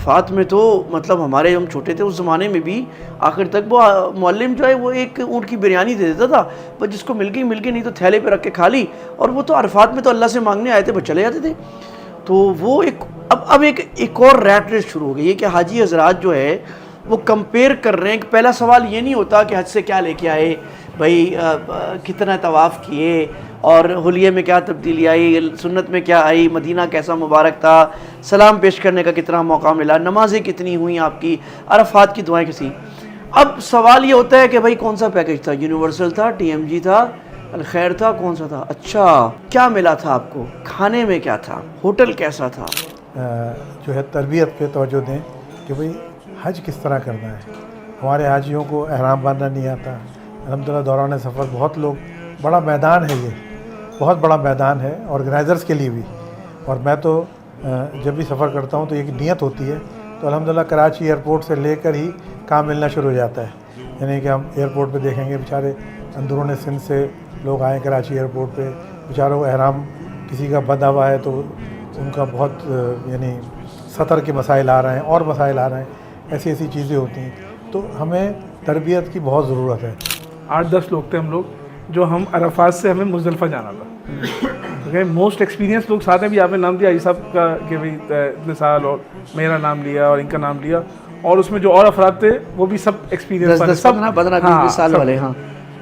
عرفات میں تو مطلب ہمارے ہم چھوٹے تھے اس زمانے میں بھی آخر تک وہ معلم جو ہے وہ ایک اونٹ کی بریانی دے دیتا تھا، بس جس کو مل گئی نہیں تو تھیلے پہ رکھ کے کھا لی، اور وہ تو عرفات میں تو اللہ سے مانگنے آئے تھے بس چلے جاتے تھے. تو وہ اب ایک اور ریٹ ریس شروع ہو گئی ہے کہ حاجی حضرات جو ہے وہ کمپیئر کر رہے ہیں کہ پہلا سوال یہ نہیں ہوتا کہ حج سے کیا لے کے آئے بھائی، کتنا طواف کیے، اور حلیے میں کیا تبدیلی آئی، سنت میں کیا آئی، مدینہ کیسا مبارک تھا، سلام پیش کرنے کا کتنا موقع ملا، نمازیں کتنی ہوئیں آپ کی، عرفات کی دعائیں کسی. اب سوال یہ ہوتا ہے کہ بھائی کون سا پیکج تھا، یونیورسل تھا، ٹی ایم جی تھا، الخیر تھا، کون سا تھا، اچھا کیا ملا تھا آپ کو، کھانے میں کیا تھا، ہوٹل کیسا تھا. جو ہے تربیت پہ توجہ دیں کہ بھئی حج کس طرح کرنا ہے. ہمارے حاجیوں کو احرام باندھنا نہیں آتا. الحمدللہ دوران سفر بہت لوگ، بڑا میدان ہے، یہ بہت بڑا میدان ہے آرگنائزرز کے لیے بھی. اور میں تو جب بھی سفر کرتا ہوں تو ایک نیت ہوتی ہے، تو الحمدللہ کراچی ایئرپورٹ سے لے کر ہی کام ملنا شروع ہو جاتا ہے. یعنی کہ ہم ایئرپورٹ پہ دیکھیں گے بیچارے اندرون سندھ سے لوگ آئیں کراچی ایئرپورٹ پہ، بیچاروں کو احرام کسی کا بندھا ہوا ہے تو ان کا بہت یعنی سطر کے مسائل آ رہے ہیں اور مسائل آ رہے ہیں، ایسی چیزیں ہوتی ہیں. تو ہمیں تربیت کی بہت ضرورت ہے. 8-10 لوگ تھے ہم لوگ، جو ہم عرفات سے ہمیں مزدلفہ جانا تھا. موسٹ ایکسپیرینس لوگ ساتھ ہیں. بھی آپ نے نام دیا عیسیٰ کا کہ بھائی اتنے سال، اور میرا نام لیا اور ان کا نام لیا، اور اس میں جو اور افراد تھے وہ بھی سب ایکسپیرینس والے، سب 15-20 سال والے. ہاں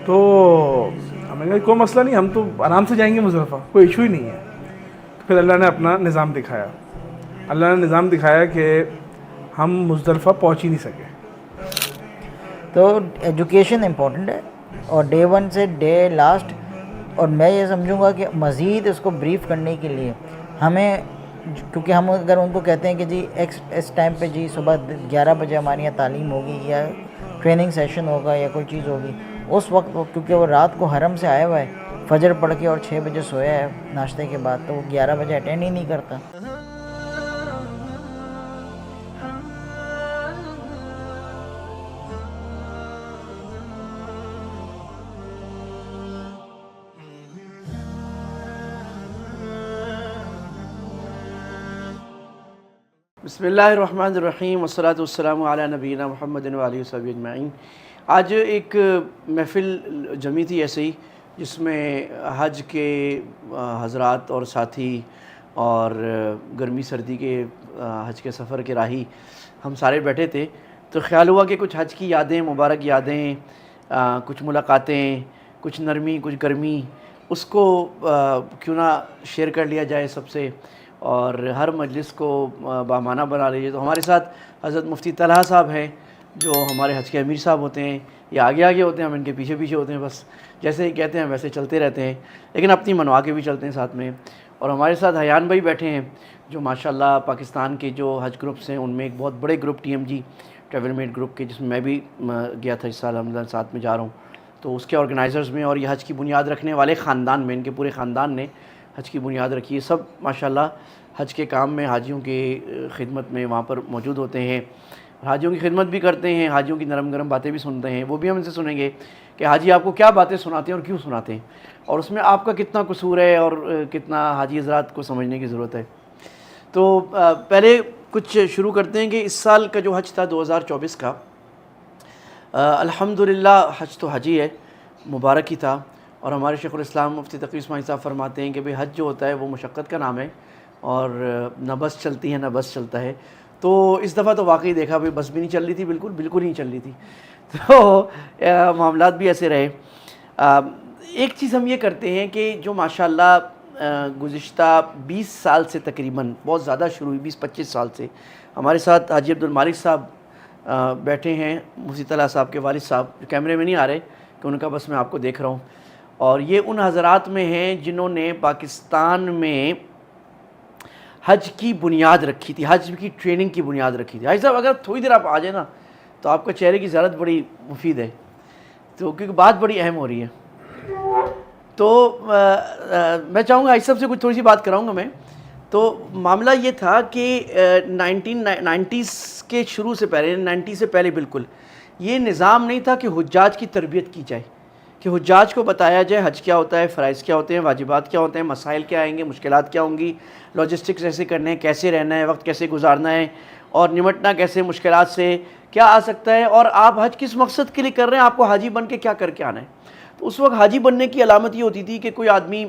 تو ہمیں کہا کوئی مسئلہ نہیں، ہم تو آرام سے جائیں گے مزدلفہ، کوئی ایشو ہی نہیں ہے. پھر اللہ نے اپنا نظام دکھایا. اللہ نے نظام دکھایا کہ ہم مزدلفہ پہنچ ہی نہیں سکے. تو ایجوکیشن امپورٹنٹ ہے، اور ڈے 1 سے ڈے لاسٹ. اور میں یہ سمجھوں گا کہ مزید اس کو بریف کرنے کے لیے ہمیں، کیونکہ ہم اگر ان کو کہتے ہیں کہ جی اس ٹائم پہ جی صبح 11 بجے ہماری یہاں تعلیم ہوگی یا ٹریننگ سیشن ہوگا یا کوئی چیز ہوگی، اس وقت کیونکہ وہ رات کو حرم سے آیا ہوا ہے، فجر پڑھ کے اور 6 بجے سویا ہے ناشتے کے بعد، تو وہ 11 بجے اٹینڈ ہی نہیں کرتا. بسم اللہ الرحمن الرحیم، والصلاۃ والسلام علی نبینا محمد و آلہ وصحبہ اجمعین. آج ایک محفل جمی تھی ایسے ہی، جس میں حج کے حضرات اور ساتھی اور گرمی سردی کے حج کے سفر کے راہی ہم سارے بیٹھے تھے. تو خیال ہوا کہ کچھ حج کی یادیں، مبارک یادیں، کچھ ملاقاتیں، کچھ نرمی کچھ گرمی، اس کو کیوں نہ شیئر کر لیا جائے سب سے، اور ہر مجلس کو بامانہ بنا لیجیے. تو ہمارے ساتھ حضرت مفتی طلحہ صاحب ہیں، جو ہمارے حج کے امیر صاحب ہوتے ہیں. یہ آگے ہوتے ہیں، ہم ان کے پیچھے ہوتے ہیں، بس جیسے ہی کہتے ہیں ویسے چلتے رہتے ہیں، لیکن اپنی منوا کے بھی چلتے ہیں ساتھ میں. اور ہمارے ساتھ حیان بھائی بیٹھے ہیں، جو ماشاءاللہ پاکستان کے جو حج گروپس ہیں ان میں ایک بہت بڑے group T M G travel mate group کے، جس میں بھی گیا تھا اس سال، الحمدللہ ساتھ میں جا رہا ہوں. تو اس کے آرگنائزرز میں، اور یہ حج کی بنیاد رکھنے والے خاندان میں، ان کے پورے خاندان نے حج کی بنیاد رکھی ہے. سب ماشاءاللہ حج کے کام میں، حاجیوں کی خدمت میں وہاں پر موجود ہوتے ہیں، حاجیوں کی خدمت بھی کرتے ہیں، حاجیوں کی نرم گرم باتیں بھی سنتے ہیں. وہ بھی ہم ان سے سنیں گے کہ حاجی آپ کو کیا باتیں سناتے ہیں اور کیوں سناتے ہیں، اور اس میں آپ کا کتنا قصور ہے اور کتنا حاجی حضرات کو سمجھنے کی ضرورت ہے. تو پہلے کچھ شروع کرتے ہیں کہ اس سال کا جو حج تھا 2024 کا، الحمدللہ حج تو حج ہی ہے، مبارک ہی تھا. اور ہمارے شیخ الاسلام مفتی تقی اسماعیل صاحب فرماتے ہیں کہ بھئی حج جو ہوتا ہے وہ مشقت کا نام ہے، اور نہ بس چلتی ہے نہ بس چلتا ہے. تو اس دفعہ تو واقعی دیکھا بھئی بس بھی نہیں چل رہی تھی، بالکل نہیں چل رہی تھی. تو معاملات بھی ایسے رہے. ایک چیز ہم یہ کرتے ہیں کہ جو ماشاءاللہ گزشتہ 20 سال سے تقریباً، بہت زیادہ شروع ہوئی 20-25 سال سے، ہمارے ساتھ حاجی عبدالمالک صاحب بیٹھے ہیں، مفتی طلحہ صاحب کے والد صاحب، جو کیمرے میں نہیں آ رہے کہ ان کا بس میں آپ کو دیکھ رہا ہوں. اور یہ ان حضرات میں ہیں جنہوں نے پاکستان میں حج کی بنیاد رکھی تھی، حج کی ٹریننگ کی بنیاد رکھی تھی. حاجی صاحب اگر تھوڑی دیر آپ آ جائیں نا، تو آپ کا چہرے کی زیارت بڑی مفید ہے، تو کیونکہ بات بڑی اہم ہو رہی ہے. تو میں چاہوں گا حاجی صاحب سے کچھ تھوڑی سی بات کراؤں گا میں. تو معاملہ یہ تھا کہ 1990s کے شروع سے پہلے، 90 سے پہلے بالکل یہ نظام نہیں تھا کہ حجاج کی تربیت کی جائے، کہ حجاج کو بتایا جائے حج کیا ہوتا ہے، فرائض کیا ہوتے ہیں، واجبات کیا ہوتے ہیں، مسائل کیا آئیں گے، مشکلات کیا ہوں گی، لاجسٹکس ایسے کرنے ہیں، کیسے رہنا ہے، وقت کیسے گزارنا ہے، اور نمٹنا کیسے مشکلات سے، کیا آ سکتا ہے، اور آپ حج کس مقصد کے لیے کر رہے ہیں، آپ کو حاجی بن کے کیا کر کے آنا ہے۔ تو اس وقت حاجی بننے کی علامت یہ ہوتی تھی کہ کوئی آدمی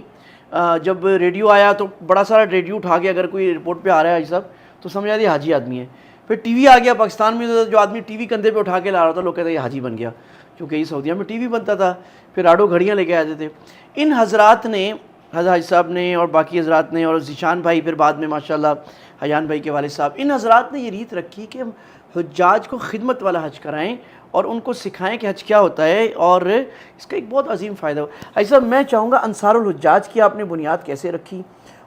جب ریڈیو آیا تو بڑا سارا ریڈیو اٹھا کے اگر کوئی رپورٹ پہ آ رہا ہے حاجی صاحب تو سمجھا دیا حاجی آدمی ہے۔ پھر ٹی وی آ گیا پاکستان میں، جو آدمی ٹی وی کندھے پہ اٹھا کے لا رہا تھا لوگ کہتے ہیں یہ حاجی بن گیا، کیونکہ یہ سعودیہ میں ٹی وی بنتا تھا، پھر راڈو گھڑیاں لے کے آتے تھے۔ ان حضرات نے، حضرت حاجی صاحب نے اور باقی حضرات نے، اور ذیشان بھائی پھر بعد میں ماشاءاللہ حیان بھائی کے والد صاحب، ان حضرات نے یہ ریت رکھی کہ ہم حجاج کو خدمت والا حج کرائیں اور ان کو سکھائیں کہ حج کیا ہوتا ہے، اور اس کا ایک بہت عظیم فائدہ ہو۔ حاجی صاحب میں چاہوں گا انصار الحجاج کی آپ نے بنیاد کیسے رکھی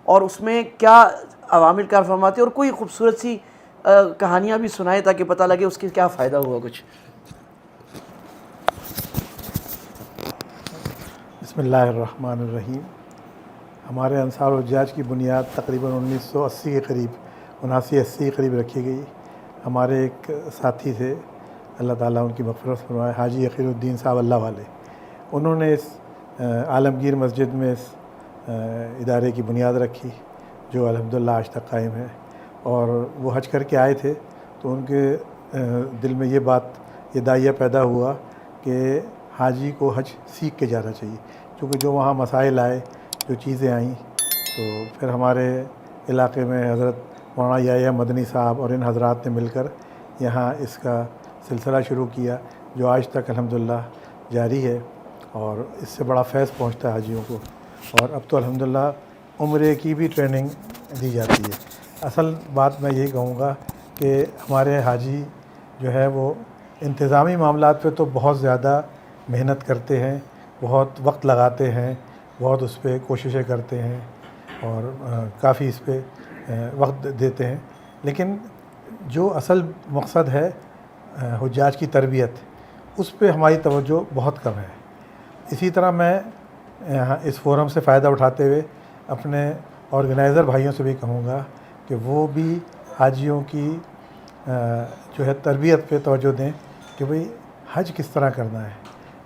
اور اس میں کیا عوامل کار فرماتے، اور کوئی خوبصورت سی کہانیاں بھی سنائیں تاکہ پتہ لگے اس کے کیا فائدہ ہوا کچھ۔ بسم اللہ الرحمن الرحیم۔ ہمارے انصار الحجاج کی بنیاد تقریباً 1980 کے قریب، 79-80 کے قریب رکھی گئی۔ ہمارے ایک ساتھی تھے، اللہ تعالیٰ ان کی مغفرت فرمائے، حاجی یقین الدین صاحب اللہ والے، انہوں نے اس عالمگیر مسجد میں اس ادارے کی بنیاد رکھی جو الحمدللہ آج تک قائم ہے۔ اور وہ حج کر کے آئے تھے تو ان کے دل میں یہ بات، یہ داعیہ پیدا ہوا کہ حاجی کو حج سیکھ کے جانا چاہیے، کیونکہ جو وہاں مسائل آئے، جو چیزیں آئیں، تو پھر ہمارے علاقے میں حضرت مولانا یحییٰ مدنی صاحب اور ان حضرات نے مل کر یہاں اس کا سلسلہ شروع کیا جو آج تک الحمدللہ جاری ہے، اور اس سے بڑا فیض پہنچتا ہے حاجیوں کو۔ اور اب تو الحمدللہ عمرے کی بھی ٹریننگ دی جاتی ہے۔ اصل بات میں یہی کہوں گا کہ ہمارے حاجی جو ہے وہ انتظامی معاملات پہ تو بہت زیادہ محنت کرتے ہیں، بہت وقت لگاتے ہیں، بہت اس پہ کوششیں کرتے ہیں اور کافی اس پہ وقت دیتے ہیں، لیکن جو اصل مقصد ہے حجاج کی تربیت، اس پہ ہماری توجہ بہت کم ہے۔ اسی طرح میں اس فورم سے فائدہ اٹھاتے ہوئے اپنے آرگنائزر بھائیوں سے بھی کہوں گا کہ وہ بھی حاجیوں کی جو ہے تربیت پہ توجہ دیں کہ بھئی حج کس طرح کرنا ہے۔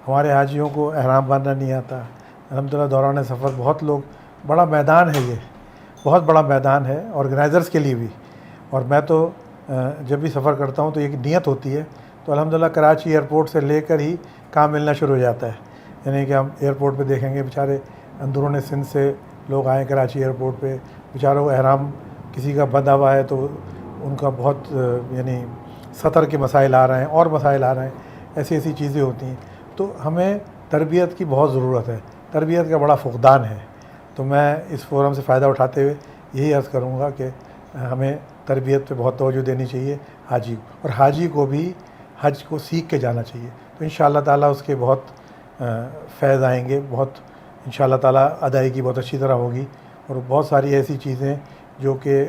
ہمارے حاجیوں کو احرام باندھنا نہیں آتا، الحمدللہ دوران سفر بہت لوگ، بڑا میدان ہے، یہ بہت بڑا میدان ہے آرگنائزرز کے لیے بھی۔ اور میں تو جب بھی سفر کرتا ہوں تو ایک نیت ہوتی ہے، تو الحمدللہ کراچی ایئرپورٹ سے لے کر ہی کام ملنا شروع ہو جاتا ہے، یعنی کہ ہم ایئرپورٹ پہ دیکھیں گے بیچارے اندرون سندھ سے لوگ آئیں کراچی ایئرپورٹ پہ، بیچاروں کو احرام کسی کا بندھا ہوا ہے تو ان کا بہت یعنی سطر کے مسائل آ رہے ہیں اور مسائل آ رہے ہیں، ایسی ایسی چیزیں ہوتی ہیں۔ تو ہمیں تربیت کی بہت ضرورت ہے، تربیت کا بڑا فقدان ہے۔ تو میں اس فورم سے فائدہ اٹھاتے ہوئے یہی عرض کروں گا کہ ہمیں تربیت پہ بہت توجہ دینی چاہیے حاجی کو، اور حاجی کو بھی حج کو سیکھ کے جانا چاہیے، تو انشاءاللہ تعالیٰ اس کے بہت فیض آئیں گے، بہت انشاءاللہ تعالیٰ ادائیگی بہت اچھی طرح ہوگی، اور بہت ساری ایسی چیزیں جو کہ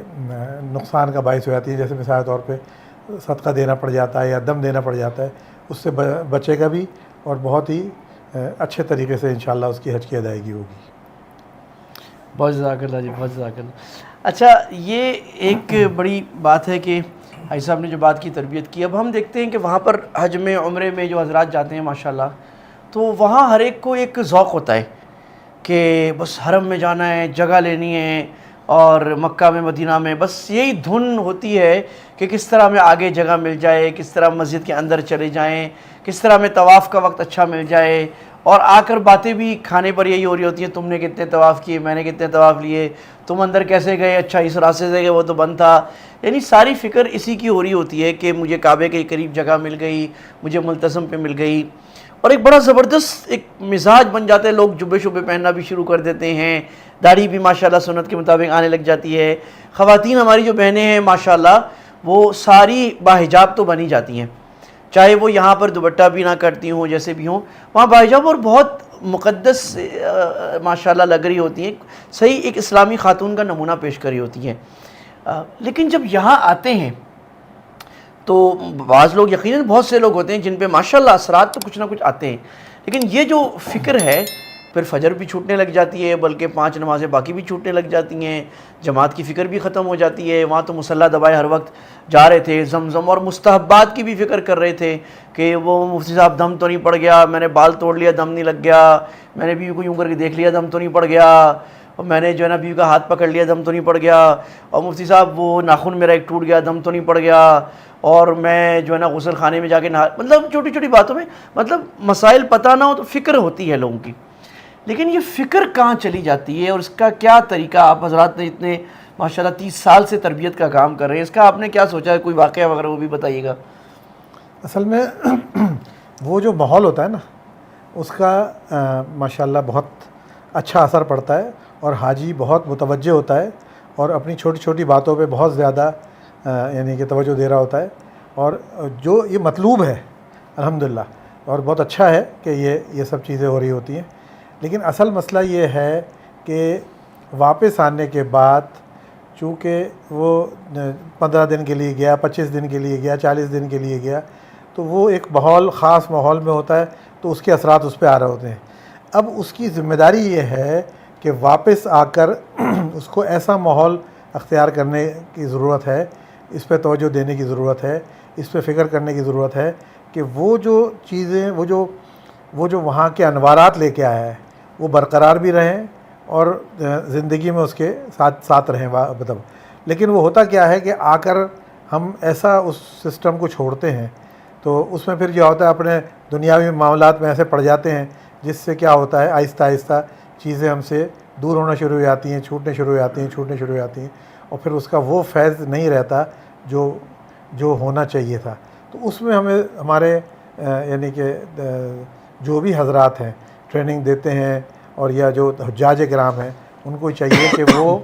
نقصان کا باعث ہو جاتی ہیں، جیسے مثال طور پہ صدقہ دینا پڑ جاتا ہے یا دم دینا پڑ جاتا ہے، اس سے بچے گا بھی، اور بہت ہی اچھے طریقے سے انشاءاللہ اس کی حج کی ادائیگی ہوگی۔ بہت جزاک اللہ جی، بہت جزاک اللہ۔ اچھا، یہ ایک بڑی بات ہے کہ حاجی صاحب نے جو بات کی تربیت کی، اب ہم دیکھتے ہیں کہ وہاں پر حج میں، عمرے میں جو حضرات جاتے ہیں ماشاءاللہ، تو وہاں ہر ایک کو ایک ذوق ہوتا ہے کہ بس حرم میں جانا ہے، جگہ لینی ہے، اور مکہ میں، مدینہ میں بس یہی دھن ہوتی ہے کہ کس طرح میں آگے جگہ مل جائے، کس طرح مسجد کے اندر چلے جائیں، کس طرح میں طواف کا وقت اچھا مل جائے، اور آ کر باتیں بھی کھانے پر یہی ہو رہی ہوتی ہیں، تم نے کتنے طواف کیے، میں نے کتنے طواف لیے، تم اندر کیسے گئے، اچھا اس راستے سے گئے، وہ تو بند تھا۔ یعنی ساری فکر اسی کی ہو رہی ہوتی ہے کہ مجھے کعبے کے قریب جگہ مل گئی، مجھے ملتزم پہ مل گئی، اور ایک بڑا زبردست ایک مزاج بن جاتا ہے، لوگ جبے شبے پہننا بھی شروع کر دیتے ہیں، داڑھی بھی ماشاءاللہ سنت کے مطابق آنے لگ جاتی ہے۔ خواتین ہماری جو بہنیں ہیں ماشاءاللہ وہ ساری باحجاب تو بنی جاتی ہیں، چاہے وہ یہاں پر دوپٹہ بھی نہ کرتی ہوں، جیسے بھی ہوں، وہاں باحجاب اور بہت مقدس ماشاءاللہ لگ رہی ہوتی ہیں، صحیح ایک اسلامی خاتون کا نمونہ پیش کر رہی ہوتی ہیں۔ لیکن جب یہاں آتے ہیں تو بعض لوگ، یقیناً بہت سے لوگ ہوتے ہیں جن پہ ماشاءاللہ اثرات تو کچھ نہ کچھ آتے ہیں، لیکن یہ جو فکر ہے پھر فجر بھی چھوٹنے لگ جاتی ہے، بلکہ 5 نمازیں باقی بھی چھوٹنے لگ جاتی ہیں، جماعت کی فکر بھی ختم ہو جاتی ہے۔ وہاں تو مسلح دبائے ہر وقت جا رہے تھے، زمزم اور مستحبات کی بھی فکر کر رہے تھے کہ وہ مفتی صاحب دم تو نہیں پڑ گیا، میں نے بال توڑ لیا دم نہیں لگ گیا، میں نے بھی کوئی یوں کر کے دیکھ لیا دم تو نہیں پڑ گیا، اور میں نے جو ہے نا بیوی کا ہاتھ پکڑ لیا دم تو نہیں پڑ گیا, اور مفتی صاحب وہ ناخن میرا ایک ٹوٹ گیا دم تو نہیں پڑ گیا, اور میں جو ہے نا غسل خانے میں جا کے مطلب چھوٹی چھوٹی باتوں میں مطلب مسائل پتہ نہ ہو تو فکر ہوتی ہے لوگوں کی. لیکن یہ فکر کہاں چلی جاتی ہے اور اس کا کیا طریقہ؟ آپ حضرات نے اتنے ماشاءاللہ 30 سال سے تربیت کا کام کر رہے ہیں, اس کا آپ نے کیا سوچا ہے؟ کوئی واقعہ وغیرہ وہ بھی بتائیے گا. اصل میں وہ جو ماحول ہوتا ہے نا اس کا ماشاءاللہ بہت اچھا اثر پڑتا ہے, اور حاجی بہت متوجہ ہوتا ہے اور اپنی چھوٹی چھوٹی باتوں پہ بہت زیادہ یعنی کہ توجہ دے رہا ہوتا ہے, اور جو یہ مطلوب ہے الحمدللہ, اور بہت اچھا ہے کہ یہ سب چیزیں ہو رہی ہوتی ہیں. لیکن اصل مسئلہ یہ ہے کہ واپس آنے کے بعد چونکہ وہ 15 دن کے لیے گیا, 25 دن کے لیے گیا, 40 دن کے لیے گیا, تو وہ ایک ماحول خاص ماحول میں ہوتا ہے, تو اس کے اثرات اس پہ آ رہے ہوتے ہیں. اب اس کی ذمہ داری یہ ہے کہ واپس آ کر اس کو ایسا ماحول اختیار کرنے کی ضرورت ہے, اس پہ توجہ دینے کی ضرورت ہے, اس پہ فکر کرنے کی ضرورت ہے کہ وہ جو چیزیں وہ جو وہاں کے انوارات لے کے آیا ہے وہ برقرار بھی رہیں اور زندگی میں اس کے ساتھ رہیں مطلب. لیکن وہ ہوتا کیا ہے کہ آ کر ہم ایسا اس سسٹم کو چھوڑتے ہیں تو اس میں پھر کیا ہوتا ہے اپنے دنیاوی معاملات میں ایسے پڑ جاتے ہیں جس سے کیا ہوتا ہے آہستہ آہستہ چیزیں ہم سے دور ہونا شروع ہو جاتی ہیں, چھوٹنے شروع ہو جاتی ہیں, اور پھر اس کا وہ فیض نہیں رہتا جو ہونا چاہیے تھا. تو اس میں ہمیں ہمارے یعنی کہ جو بھی حضرات ہیں ٹریننگ دیتے ہیں اور یا جو حجاج کرام ہیں ان کو چاہیے کہ وہ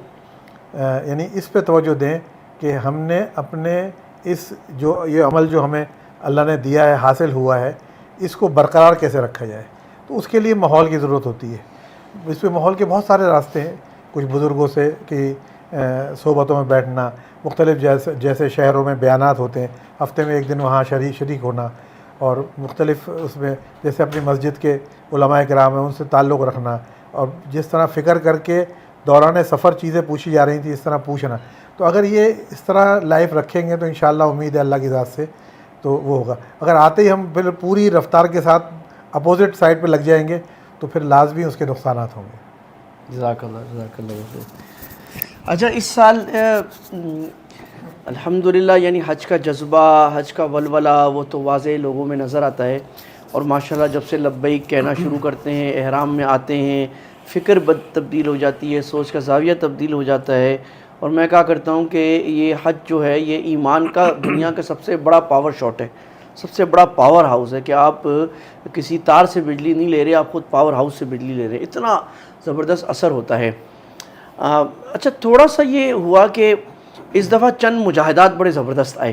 یعنی اس پہ توجہ دیں کہ ہم نے اپنے اس یہ عمل جو ہمیں اللہ نے دیا ہے, حاصل ہوا ہے, اس کو برقرار کیسے رکھا جائے. تو اس کے لیے ماحول کی ضرورت ہوتی ہے. اس پہ ماحول کے بہت سارے راستے ہیں, کچھ بزرگوں سے کہ صحبتوں میں بیٹھنا, مختلف جیسے شہروں میں بیانات ہوتے ہیں, ہفتے میں ایک دن وہاں شریک ہونا, اور مختلف اس میں جیسے اپنی مسجد کے علماء کرام ہیں ان سے تعلق رکھنا, اور جس طرح فکر کر کے دوران سفر چیزیں پوچھی جا رہی تھیں اس طرح پوچھنا. تو اگر یہ اس طرح لائف رکھیں گے تو انشاءاللہ امید ہے اللہ کی ذات سے تو وہ ہوگا. اگر آتے ہی ہم پھر پوری رفتار کے ساتھ اپوزٹ سائڈ پہ لگ جائیں گے تو پھر لازمی اس کے نقصانات ہوں گے. جزاک اللہ. اچھا, اس سال الحمدللہ یعنی حج کا جذبہ, حج کا ولولہ وہ تو واضح لوگوں میں نظر آتا ہے, اور ماشاءاللہ جب سے لبیک کہنا شروع کرتے ہیں, احرام میں آتے ہیں, فکر تبدیل ہو جاتی ہے, سوچ کا زاویہ تبدیل ہو جاتا ہے. اور میں کہا کرتا ہوں کہ یہ حج جو ہے یہ ایمان کا دنیا کا سب سے بڑا پاور شاٹ ہے, سب سے بڑا پاور ہاؤس ہے کہ آپ کسی تار سے بجلی نہیں لے رہے, آپ خود پاور ہاؤس سے بجلی لے رہے ہیں. اتنا زبردست اثر ہوتا ہے. اچھا, تھوڑا سا یہ ہوا کہ اس دفعہ چند مجاہدات بڑے زبردست آئے.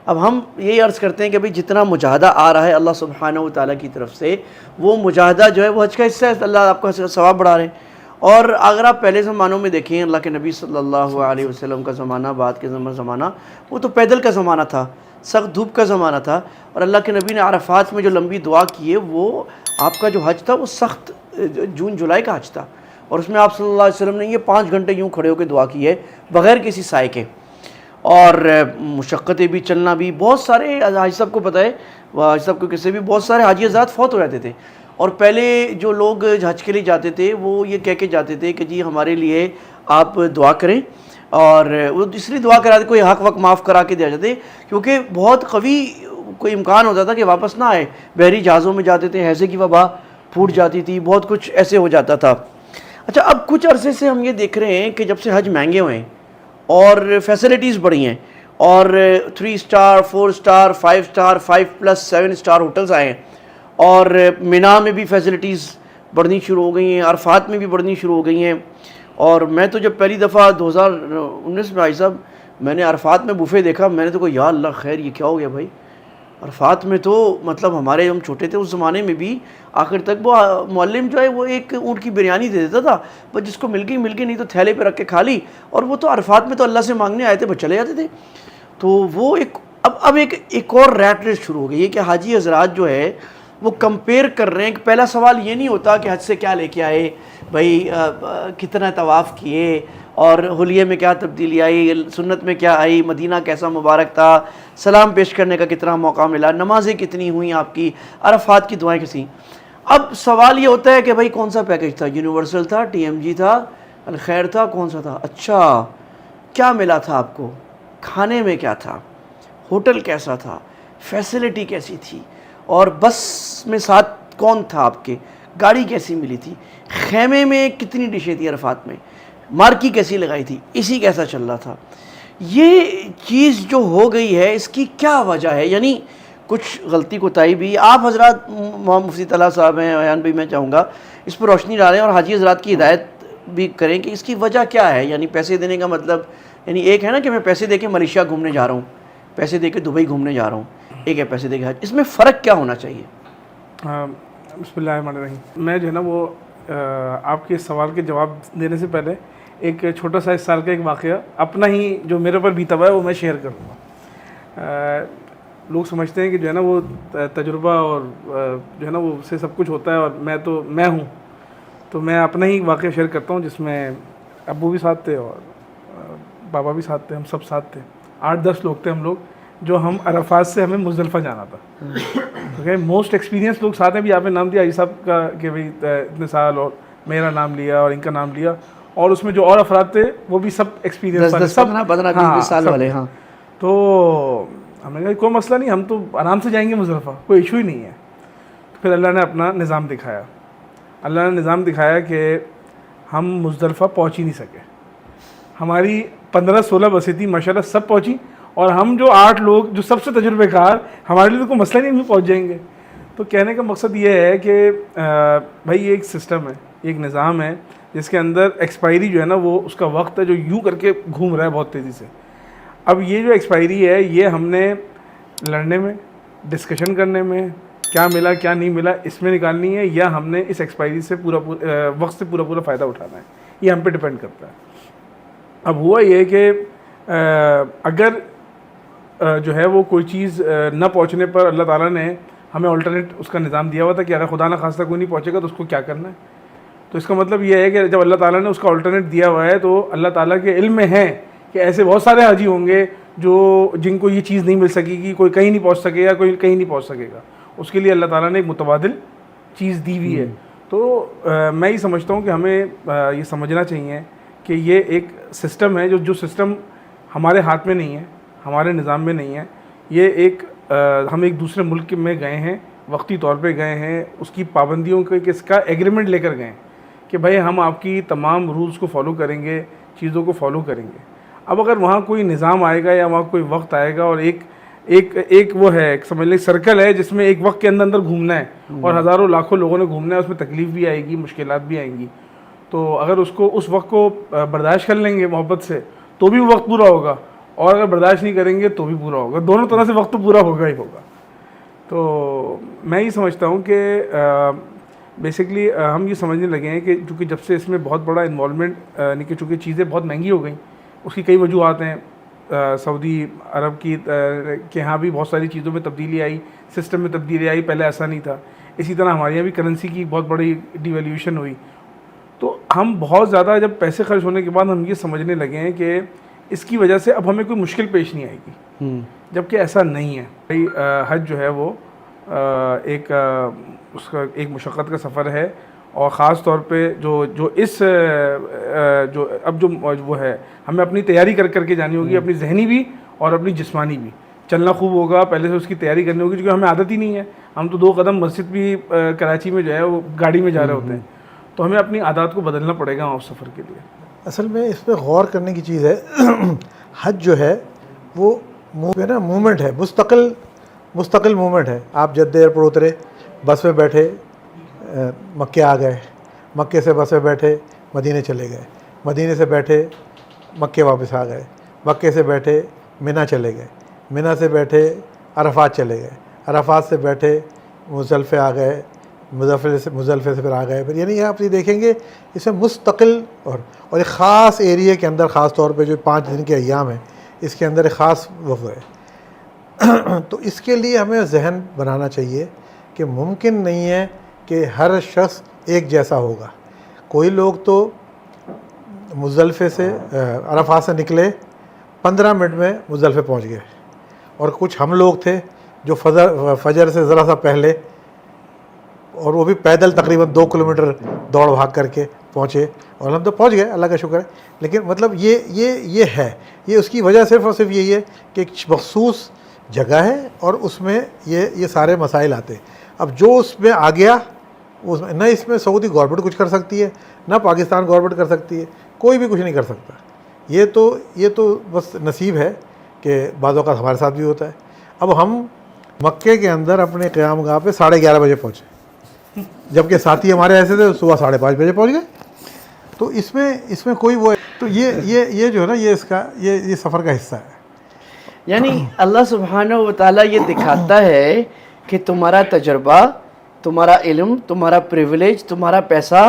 اب ہم یہ عرض کرتے ہیں کہ بھئی جتنا مجاہدہ آ رہا ہے اللہ سبحانہ و تعالیٰ کی طرف سے, وہ مجاہدہ جو ہے وہ حج کا حصہ ہے, اللہ آپ کا ثواب بڑھا رہے ہیں. اور اگر آپ پہلے زمانوں میں دیکھیں, اللہ کے نبی صلی اللہ علیہ وسلم کا زمانہ, بعد کے زمانہ, وہ تو پیدل کا زمانہ تھا, سخت دھوپ کا زمانہ تھا, اور اللہ کے نبی نے عرفات میں جو لمبی دعا کی ہے وہ آپ کا جو حج تھا وہ سخت جون جولائی کا حج تھا, اور اس میں آپ صلی اللہ علیہ وسلم نے یہ 5 گھنٹے یوں کھڑے ہو کے دعا کی ہے بغیر کسی سائے کے, اور مشقتیں بھی, چلنا بھی. بہت سارے حاجی صاحب کو پتہ ہے, حاجی صاحب کو کسی بھی بہت سارے حاجی حضرات فوت ہو جاتے تھے, اور پہلے جو لوگ حج کے لیے جاتے تھے وہ یہ کہہ کے جاتے تھے کہ جی ہمارے لیے آپ دعا کریں, اور وہ دوسری دعا کرا دے, کوئی حق وقت معاف کرا کے دیا جاتے, کیونکہ بہت قوی کوئی امکان ہوتا تھا کہ واپس نہ آئے. بحری جہازوں میں جاتے تھے, ہیضے کی وبا پھوٹ جاتی تھی, بہت کچھ ایسے ہو جاتا تھا. اچھا, اب کچھ عرصے سے ہم یہ دیکھ رہے ہیں کہ جب سے حج مہنگے ہوئے ہیں اور فیسلٹیز بڑھی ہیں, اور 3 star 4 star 5 star 5+7 star hotels آئے ہیں, اور مینا میں بھی فیسلٹیز بڑھنی شروع ہو گئی ہیں, عرفات میں بھی بڑھنی شروع ہو گئی ہیں. اور میں تو جب پہلی دفعہ 2019 میں, آئی صاحب, میں نے عرفات میں بوفے دیکھا, میں نے تو کہا یا اللہ خیر یہ کیا ہو گیا بھائی. عرفات میں تو مطلب ہمارے ہم چھوٹے تھے اس زمانے میں بھی آخر تک وہ معلم جو ہے وہ ایک اونٹ کی بریانی دے دیتا تھا, بس جس کو مل گئی نہیں تو تھیلے پہ رکھ کے کھا لی, اور وہ تو عرفات میں تو اللہ سے مانگنے آئے تھے بس چلے جاتے تھے. تو وہ اب ایک اور ریٹ ریس شروع ہو گئی ہے کہ حاجی حضرات جو ہے وہ کمپیئر کر رہے ہیں. کہ پہلا سوال یہ نہیں ہوتا کہ حج سے کیا لے کے آئے بھائی, کتنا طواف کیے, اور حلیے میں کیا تبدیلی آئی, سنت میں کیا آئی, مدینہ کیسا مبارک تھا, سلام پیش کرنے کا کتنا موقع ملا, نمازیں کتنی ہوئیں آپ کی, عرفات کی دعائیں کیسی. اب سوال یہ ہوتا ہے کہ بھائی کون سا پیکج تھا, یونیورسل تھا, TMG تھا, الخیر تھا کون سا تھا؟ اچھا کیا ملا تھا آپ کو؟ کھانے میں کیا تھا؟ ہوٹل کیسا تھا؟ فیسلٹی کیسی تھی؟ اور بس میں ساتھ کون تھا آپ کے؟ گاڑی کیسی ملی تھی؟ خیمے میں کتنی ڈشیں تھی عرفات میں؟ مارکی کیسی لگائی تھی؟ اسی کیسا چل رہا تھا؟ یہ چیز جو ہو گئی ہے اس کی کیا وجہ ہے؟ یعنی کچھ غلطی کوتاہی بھی آپ حضرات محمد مفتی طلحہ صاحب ہیں، ایان بھائی، میں چاہوں گا اس پر روشنی ڈالیں اور حاجی حضرات کی ہدایت بھی کریں کہ اس کی وجہ کیا ہے. یعنی پیسے دینے کا مطلب، یعنی ایک ہے نا کہ میں پیسے دے کے ملیشیا گھومنے جا رہا ہوں، پیسے دے کے دبئی گھومنے جا رہا ہوں، ایک ہے پیسے دے کے حج. اس میں فرق کیا ہونا چاہیے؟ بسم اللہ الرحمن الرحیم. میں جو ہے نا وہ آپ کے سوال کے جواب دینے سے پہلے ایک چھوٹا سا اس سال کا ایک واقعہ اپنا ہی جو میرے پر بیتا ہوا ہے وہ میں شیئر کروں گا. لوگ سمجھتے ہیں کہ جو ہے نا وہ تجربہ اور جو ہے نا وہ سے سب کچھ ہوتا ہے، اور میں ہوں. تو میں اپنا ہی واقعہ شیئر کرتا ہوں جس میں ابو بھی ساتھ تھے اور بابا بھی ساتھ تھے، ہم سب ساتھ تھے. 8-10 لوگ تھے ہم لوگ، جو ہم عرفات سے ہمیں مزدلفہ جانا تھا. موسٹ ایکسپیرینس لوگ ساتھ ہیں. بھی آپ نے نام دیا حاجی صاحب کا کہ بھائی اتنے سال، اور میرا نام لیا اور ان کا نام لیا، اور اس میں جو اور افراد تھے وہ بھی سب ایکسپیرینس والے، 15-20 سال والے. ہاں تو ہم نے کہا کوئی مسئلہ نہیں، ہم تو آرام سے جائیں گے مزدلفہ، کوئی ایشو ہی نہیں ہے. پھر اللہ نے اپنا نظام دکھایا. اللہ نے نظام دکھایا کہ ہم مزدلفہ پہنچ ہی نہیں سکے. ہماری 15-16 بسیں تھیں ماشاءاللہ، سب پہنچی، اور ہم جو 8 لوگ جو سب سے تجربے کار، ہمارے لیے تو کوئی مسئلہ نہیں، ہم پہنچ جائیں گے. تو کہنے کا مقصد یہ ہے کہ بھائی یہ ایک سسٹم ہے، ایک نظام ہے جس کے اندر ایکسپائری جو ہے نا وہ اس کا وقت ہے جو یوں کر کے گھوم رہا ہے بہت تیزی سے. اب یہ جو ایکسپائری ہے یہ ہم نے لڑنے میں، ڈسکشن کرنے میں، کیا ملا کیا نہیں ملا اس میں نکالنی ہے، یا ہم نے اس ایکسپائری سے وقت سے پورا فائدہ اٹھانا ہے. یہ ہم پہ ڈپینڈ کرتا ہے. اب ہوا یہ کہ اگر جو ہے وہ کوئی چیز نہ پہنچنے پر اللہ تعالیٰ نے ہمیں آلٹرنیٹ اس کا نظام دیا ہوا تھا کہ اگر خدا نہ خواستہ کوئی نہیں پہنچے گا تو اس کو کیا کرنا ہے. تو اس کا مطلب یہ ہے کہ جب اللہ تعالیٰ نے اس کا آلٹرنیٹ دیا ہوا ہے تو اللہ تعالیٰ کے علم میں ہے کہ ایسے بہت سارے حاجی ہوں گے جن کو یہ چیز نہیں مل سکے گی، کوئی کہیں نہیں پہنچ سکے گا، کوئی کہیں نہیں پہنچ سکے گا. اس کے لیے اللہ تعالیٰ نے ایک متبادل چیز دی ہوئی ہے. تو میں یہ سمجھتا ہوں کہ ہمیں یہ سمجھنا چاہیے کہ یہ ایک سسٹم ہے جو سسٹم ہمارے ہاتھ میں نہیں ہے، ہمارے نظام میں نہیں ہے. یہ ایک ہم ایک دوسرے ملک میں گئے ہیں، وقتی طور پہ گئے ہیں، اس کی پابندیوں کے اس کا ایگریمنٹ لے کر گئے کہ بھائی ہم آپ کی تمام رولز کو فالو کریں گے، چیزوں کو فالو کریں گے. اب اگر وہاں کوئی نظام آئے گا یا وہاں کوئی وقت آئے گا اور ایک وہ ہے، ایک سمجھ لیں سرکل ہے جس میں ایک وقت کے اندر گھومنا ہے اور ہزاروں لاکھوں لوگوں نے گھومنا ہے، اس میں تکلیف بھی آئے گی، مشکلات بھی آئیں گی. تو اگر اس وقت کو برداشت کر لیں گے محبت سے تو بھی وہ وقت پورا ہوگا، اور اگر برداشت نہیں کریں گے تو بھی پورا ہوگا. دونوں طرح سے وقت تو پورا ہوگا ہی ہوگا. تو میں یہ سمجھتا ہوں کہ بیسکلی ہم یہ سمجھنے لگے ہیں کہ چونکہ جب سے اس میں بہت بڑا انوالومنٹ، یعنی کہ چونکہ چیزیں بہت مہنگی ہو گئیں، اس کی کئی وجوہات ہیں. سعودی عرب کے یہاں بھی بہت ساری چیزوں میں تبدیلی آئی، سسٹم میں تبدیلی آئی، پہلے ایسا نہیں تھا. اسی طرح ہمارے یہاں بھی کرنسی کی بہت بڑی ڈیویلیوشن ہوئی. تو ہم بہت زیادہ جب پیسے خرچ ہونے کے بعد ہم یہ سمجھنے لگے ہیں کہ اس کی وجہ سے اب ہمیں کوئی مشکل پیش نہیں آئے گی، جبکہ ایسا نہیں ہے. بھائی حج جو ہے وہ اس کا ایک مشقت کا سفر ہے، اور خاص طور پہ جو اب وہ ہے ہمیں اپنی تیاری کر کے جانی ہوگی، اپنی ذہنی بھی اور اپنی جسمانی بھی. چلنا خوب ہوگا، پہلے سے اس کی تیاری کرنی ہوگی کیونکہ ہمیں عادت ہی نہیں ہے. ہم تو 2 قدم مسجد بھی کراچی میں جو ہے وہ گاڑی میں جا رہے ہوتے ہیں. تو ہمیں اپنی عادات کو بدلنا پڑے گا اس سفر کے لیے. اصل میں اس پہ غور کرنے کی چیز ہے، حج جو ہے وہ موومنٹ ہے، مستقل موومنٹ ہے. آپ جدہ ایئرپورٹ اترے، بس میں بیٹھے مکے آ گئے، مکے سے بس میں بیٹھے مدینے چلے گئے، مدینے سے بیٹھے مکے واپس آ گئے، مکے سے بیٹھے منی چلے گئے، منی سے بیٹھے عرفات چلے گئے، عرفات سے بیٹھے مزدلفہ آ گئے، مزدلفے سے پھر آ گئے. پھر یعنی آپ یہ دیکھیں گے اس میں مستقل اور ایک خاص ایریے کے اندر، خاص طور پہ جو 5 دن کے ایام ہیں اس کے اندر ایک خاص وقت ہے. تو اس کے لیے ہمیں ذہن بنانا چاہیے کہ ممکن نہیں ہے کہ ہر شخص ایک جیسا ہوگا. کوئی لوگ تو مزدلفے سے عرفات سے نکلے 15 منٹ میں مزدلفے پہنچ گئے، اور کچھ ہم لوگ تھے جو فجر سے ذرا سا پہلے، اور وہ بھی پیدل تقریباً 2 کلومیٹر دوڑ بھاگ کر کے پہنچے اور ہم تو پہنچ گئے اللہ کا شکر ہے. لیکن مطلب یہ ہے, یہ اس کی وجہ صرف اور صرف یہی ہے کہ ایک مخصوص جگہ ہے اور اس میں یہ سارے مسائل آتے ہیں. اب جو اس میں آ گیا نہ اس میں سعودی گورنمنٹ کچھ کر سکتی ہے نہ پاکستان گورنمنٹ کر سکتی ہے, کوئی بھی کچھ نہیں کر سکتا. یہ تو بس نصیب ہے کہ بعض اوقات ہمارے ساتھ بھی ہوتا ہے. اب ہم مکے کے اندر اپنے قیام گاہ پہ 11:30 بجے پہنچے, جبکہ ساتھی ہمارے ایسے تھے صبح 5:30 بجے پہنچ گئے. تو اس میں کوئی وہ تو یہ جو ہے نا یہ اس کا یہ سفر کا حصہ ہے. یعنی اللہ سبحانہ و تعالیٰ یہ دکھاتا ہے کہ تمہارا تجربہ, تمہارا علم, تمہارا پریولیج, تمہارا پیسہ,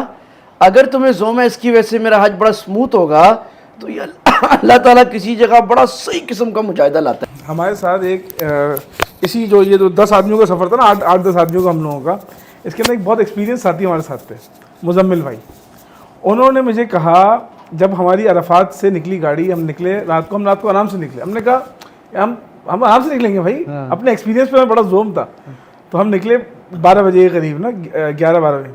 اگر تمہیں زوم ہے اس کی وجہ سے میرا حج بڑا سموتھ ہوگا تو یہ اللہ تعالیٰ کسی جگہ بڑا صحیح قسم کا مجاہدہ لاتا ہے. ہمارے ساتھ ایک اسی جو یہ 10 آدمیوں کا سفر تھا نا, 8-10 آدمیوں کا ہم لوگوں کا, اس کے اندر ایک بہت ایکسپیرینس ساتھی ہمارے ساتھ تھے, مزمل بھائی. انہوں نے مجھے کہا جب ہماری عرفات سے نکلی گاڑی, ہم نکلے رات کو آرام سے نکلے. ہم نے کہا ہم آرام سے نکلیں گے بھائی, اپنے ایکسپیرینس پہ ہمیں بڑا زوم تھا. تو ہم نکلے 12 بجے کے قریب نا, 11-12 بجے.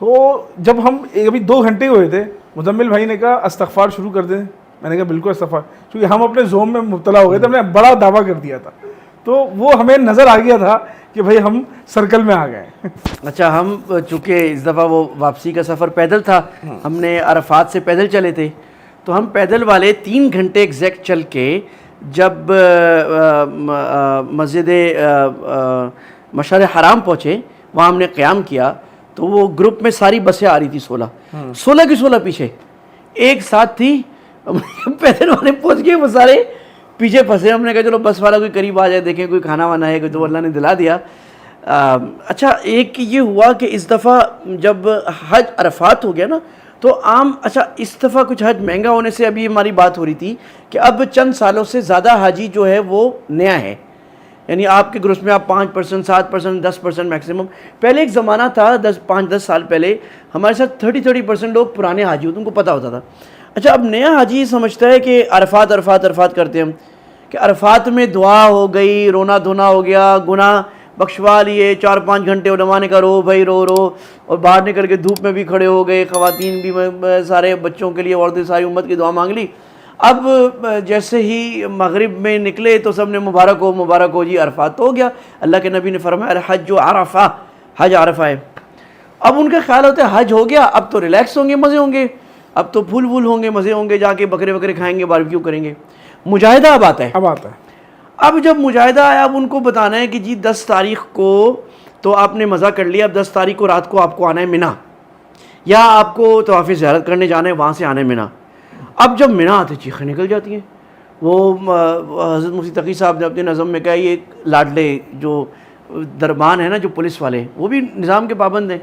تو جب ہم ابھی 2 گھنٹے ہوئے تھے, مزمل بھائی نے کہا استغفار شروع کر دیں. میں نے کہا بالکل استغفار, کیونکہ ہم اپنے زوم میں مبتلا ہو گئے تھے, ہم نے بڑا دعویٰ کر دیا تھا. تو وہ ہمیں نظر آ گیا تھا کہ بھائی ہم سرکل میں آ گئے. اچھا, ہم چونکہ اس دفعہ وہ واپسی کا سفر پیدل تھا, ہم نے عرفات سے پیدل چلے تھے, تو ہم پیدل والے 3 گھنٹے ایگزیکٹ چل کے جب مسجد مشعر حرام پہنچے, وہاں ہم نے قیام کیا, تو وہ گروپ میں ساری بسیں آ رہی تھی, 16 کی 16 پیچھے ایک ساتھ تھی. پیدل والے پہنچ گئے, وہ سارے پیچھے پھنسے. ہم نے کہا چلو بس والا کوئی قریب آ جائے, دیکھیں کوئی کھانا وانا ہے, کوئی, تو اللہ نے دلا دیا. اچھا, ایک یہ ہوا کہ اس دفعہ جب حج عرفات ہو گیا نا تو اچھا اس دفعہ کچھ حج مہنگا ہونے سے ابھی ہماری بات ہو رہی تھی کہ اب چند سالوں سے زیادہ حاجی جو ہے وہ نیا ہے. یعنی آپ کے گروپ میں آپ 5%, 7%, 10% میکسیمم. پہلے ایک زمانہ تھا 5-10 سال پہلے ہمارے ساتھ 30% لوگ پرانے حاجی ہوتے, ان کو پتہ ہوتا تھا. اچھا, اب نیا حاجی سمجھتا ہے کہ عرفات کرتے ہم, کہ عرفات میں دعا ہو گئی, رونا دھونا ہو گیا, گناہ بخشوا لیے, 4-5 گھنٹے علماء نے کہا رو بھائی رو, اور باہر نکل کے دھوپ میں بھی کھڑے ہو گئے, خواتین بھی, سارے بچوں کے لیے, عورتیں, ساری امت کی دعا مانگ لی. اب جیسے ہی مغرب میں نکلے تو سب نے مبارک ہو جی عرفات تو ہو گیا. اللہ کے نبی نے فرمایا الحج عرفہ, حج عرفہ ہے. اب ان کا خیال ہوتا ہے حج ہو گیا, اب تو ریلیکس ہوں گے, مزے ہوں گے, اب تو پھول ہوں گے, مزے ہوں گے, جا کے بکرے کھائیں گے, باربیکیو کریں گے. مجاہدہ اب آتا ہے. اب جب مجاہدہ آیا, اب ان کو بتانا ہے کہ جی 10 تاریخ کو تو آپ نے مزہ کر لیا, اب 10 تاریخ کو رات کو آپ کو آنا ہے منی, یا آپ کو طواف زیارت کرنے جانا ہے, وہاں سے آنا ہے منی. اب جب منی آتے چیخیں نکل جاتی ہیں. وہ حضرت مفتی تقی صاحب نے اپنے نظم میں کہا, یہ لاڈلے جو دربان ہیں نا, جو پولیس والے, وہ بھی نظام کے پابند ہیں.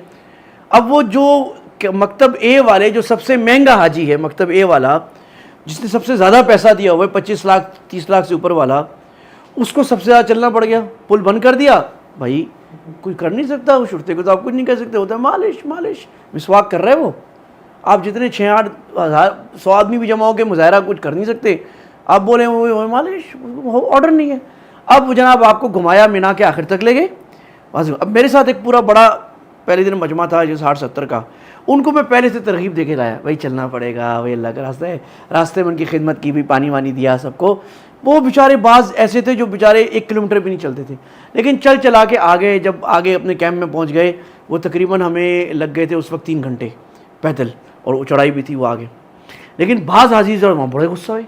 اب وہ جو مکتب اے والے, جو سب سے مہنگا حاجی ہے, مکتب اے والا, جس نے سب سے زیادہ پیسہ دیا ہوا ہے, 25 لاکھ 30 لاکھ سے اوپر والا, اس کو سب سے زیادہ چلنا پڑ گیا. پل بند کر دیا, بھائی کوئی کر نہیں سکتا, اس شرطے کو تو آپ کچھ نہیں کر سکتے. ہوتا ہے مالش مسواک کر رہے. وہ آپ جتنے 6-8 ہزار 100 آدمی بھی جمع ہو کے مظاہرہ کچھ کر نہیں سکتے, آپ بولیں وہ مالش, آرڈر نہیں ہے. اب جناب آپ کو گھمایا, مینا کے آخر تک لے گئے. اب میرے ساتھ ایک پورا بڑا پہلے دن مجمع تھا جو 60-70 کا, ان کو میں پہلے سے ترغیب دے کے لایا, بھائی چلنا پڑے گا, بھائی اللہ کا راستہ ہے. راستے میں ان کی خدمت کی بھی, پانی وانی دیا سب کو. وہ بیچارے بعض ایسے تھے جو بیچارے 1 کلومیٹر بھی نہیں چلتے تھے, لیکن چلا کے آگے, جب آگے اپنے کیمپ میں پہنچ گئے, وہ تقریباً ہمیں لگ گئے تھے اس وقت 3 گھنٹے پیدل, اور وہ چڑھائی بھی تھی وہ آگے. لیکن بعض حاجی اور وہاں بڑے غصہ ہوئے.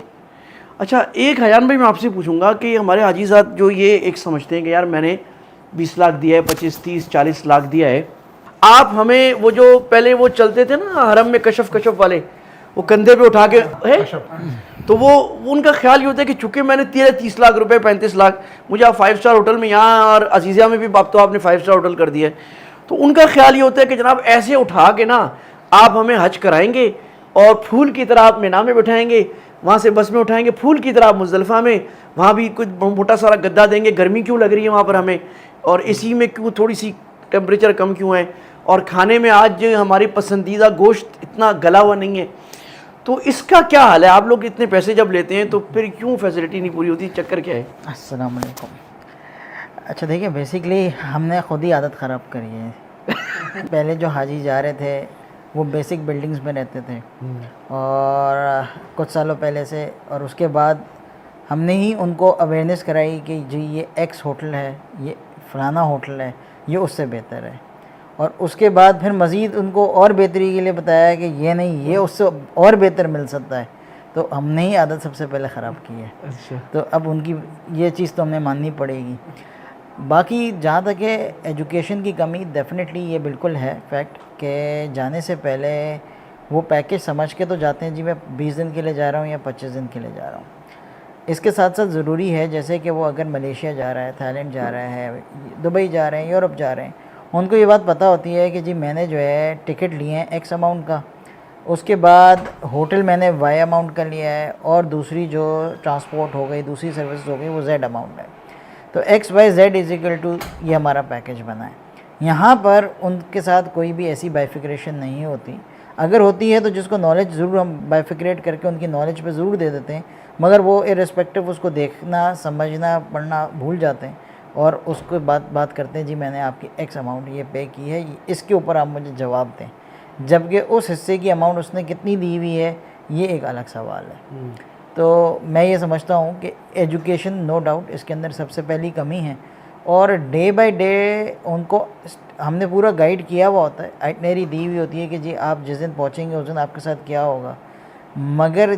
اچھا, ایک حیان بھائی میں آپ سے پوچھوں گا کہ ہمارے حاجی صاحب جو یہ ایک سمجھتے ہیں کہ یار میں نے 20 لاکھ دیا ہے, 25, 30, 40 لاکھ دیا ہے, آپ ہمیں وہ جو پہلے وہ چلتے تھے نا حرم میں کشف والے, وہ کندھے پہ اٹھا کے ہے, تو وہ ان کا خیال یہ ہوتا ہے کہ چونکہ میں نے 30 لاکھ روپے 35 لاکھ, مجھے آپ 5 اسٹار ہوٹل میں, یہاں اور عزیزیہ میں بھی اب تو آپ نے 5 اسٹار ہوٹل کر دیا ہے, تو ان کا خیال یہ ہوتا ہے کہ جناب ایسے اٹھا کے نا آپ ہمیں حج کرائیں گے, اور پھول کی طرح آپ مینا میں بٹھائیں گے, وہاں سے بس میں اٹھائیں گے, پھول کی طرح آپ مزدلفہ میں, وہاں بھی کچھ موٹا سارا گدا دیں گے, گرمی کیوں لگ رہی ہے وہاں پر ہمیں, اور اسی میں کیوں تھوڑی سی ٹیمپریچر کم کیوں ہے, اور کھانے میں آج ہماری پسندیدہ گوشت اتنا گلا ہوا نہیں ہے. تو اس کا کیا حال ہے؟ آپ لوگ اتنے پیسے جب لیتے ہیں تو پھر کیوں فیسلٹی نہیں پوری ہوتی, چکر کیا ہے؟ السلام علیکم. اچھا دیکھیں, بیسیکلی ہم نے خود ہی عادت خراب کری ہے. پہلے جو حاجی جا رہے تھے وہ بیسک بلڈنگز میں رہتے تھے، اور کچھ سالوں پہلے سے، اور اس کے بعد ہم نے ہی ان کو اویئرنیس کرائی کہ جی یہ ایکس ہوٹل ہے، یہ فلانا ہوٹل ہے، یہ اس سے بہتر ہے، اور اس کے بعد پھر مزید ان کو اور بہتری کے لیے بتایا کہ یہ نہیں، یہ اس سے اور بہتر مل سکتا ہے. تو ہم نے ہی عادت سب سے پہلے خراب کی ہے. اچھا. تو اب ان کی یہ چیز تو ہمیں ماننی پڑے گی. باقی جہاں تک ہے ایجوکیشن کی کمی، ڈیفینیٹلی یہ بالکل ہے فیکٹ کہ جانے سے پہلے وہ پیکیج سمجھ کے تو جاتے ہیں جی میں 20 دن کے لیے جا رہا ہوں یا 25 دن کے لیے جا رہا ہوں. اس کے ساتھ ساتھ ضروری ہے جیسے کہ وہ اگر ملیشیا جا رہا ہے، تھائی لینڈ جا رہا ہے، دبئی جا رہے ہیں، یورپ جا رہے ہیں، ان کو یہ بات پتہ ہوتی ہے کہ جی میں نے جو ہے ٹکٹ لیے ہیں ایکس اماؤنٹ کا، اس کے بعد ہوٹل میں نے وائی اماؤنٹ کا لیا ہے، اور دوسری جو ٹرانسپورٹ ہو گئی، دوسری سروس ہو گئی، وہ زیڈ اماؤنٹ ہے. تو X Y Z is equal to یہ ہمارا پیکیج بنا ہے. یہاں پر ان کے ساتھ کوئی بھی ایسی بائیفیکریشن نہیں ہوتی. اگر ہوتی ہے تو جس کو نالج ضرور ہم بائیفیکریٹ کر کے ان کی نالج پہ ضرور دے دیتے ہیں، مگر وہ ارسپیکٹو اس کو دیکھنا، سمجھنا، پڑھنا بھول جاتے ہیں، اور اس کو بات کرتے ہیں جی میں نے آپ کی ایکس اماؤنٹ یہ پے کی ہے، اس کے اوپر آپ مجھے جواب دیں، جبکہ اس حصے کی اماؤنٹ اس نے کتنی دی ہوئی ہے یہ ایک الگ سوال ہے. تو میں یہ سمجھتا ہوں کہ ایجوکیشن نو ڈاؤٹ اس کے اندر سب سے پہلی کمی ہے، اور ڈے بائی ڈے ان کو ہم نے پورا گائیڈ کیا ہوا ہوتا ہے، آئٹنری دی ہوئی ہوتی ہے کہ جی آپ جس دن پہنچیں گے اس دن آپ کے ساتھ کیا ہوگا، مگر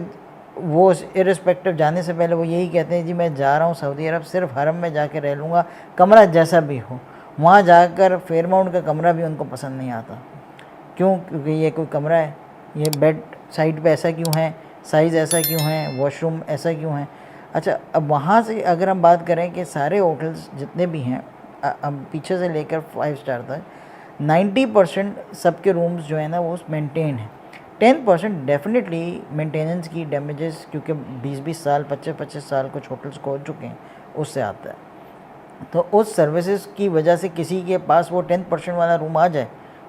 وہ ارسپیکٹو جانے سے پہلے وہ یہی کہتے ہیں جی میں جا رہا ہوں سعودی عرب، صرف حرم میں جا کے رہ لوں گا، کمرہ جیسا بھی ہو. وہاں جا کر فیئرماؤنٹ کا کمرہ بھی ان کو پسند نہیں آتا. کیوں؟ کیونکہ یہ کوئی کمرہ ہے، یہ بیڈ سائڈ پہ ایسا کیوں ہے، سائز ایسا کیوں ہے، واش روم ایسا کیوں ہے. اچھا، اب وہاں سے اگر ہم بات کریں کہ سارے ہوٹلس جتنے بھی ہیں پیچھے سے لے کر 5 اسٹار تک 90% سب کے رومز جو ہیں نا وہ مینٹین ہیں. 10% ڈیفینیٹلی مینٹیننس کی ڈیمیجز، کیونکہ 20 سال 25 سال کچھ ہوٹلس کو ہو چکے ہیں، اس سے آتا ہے. تو اس سروسز کی وجہ سے کسی کے پاس وہ 10% والا روم آ جائے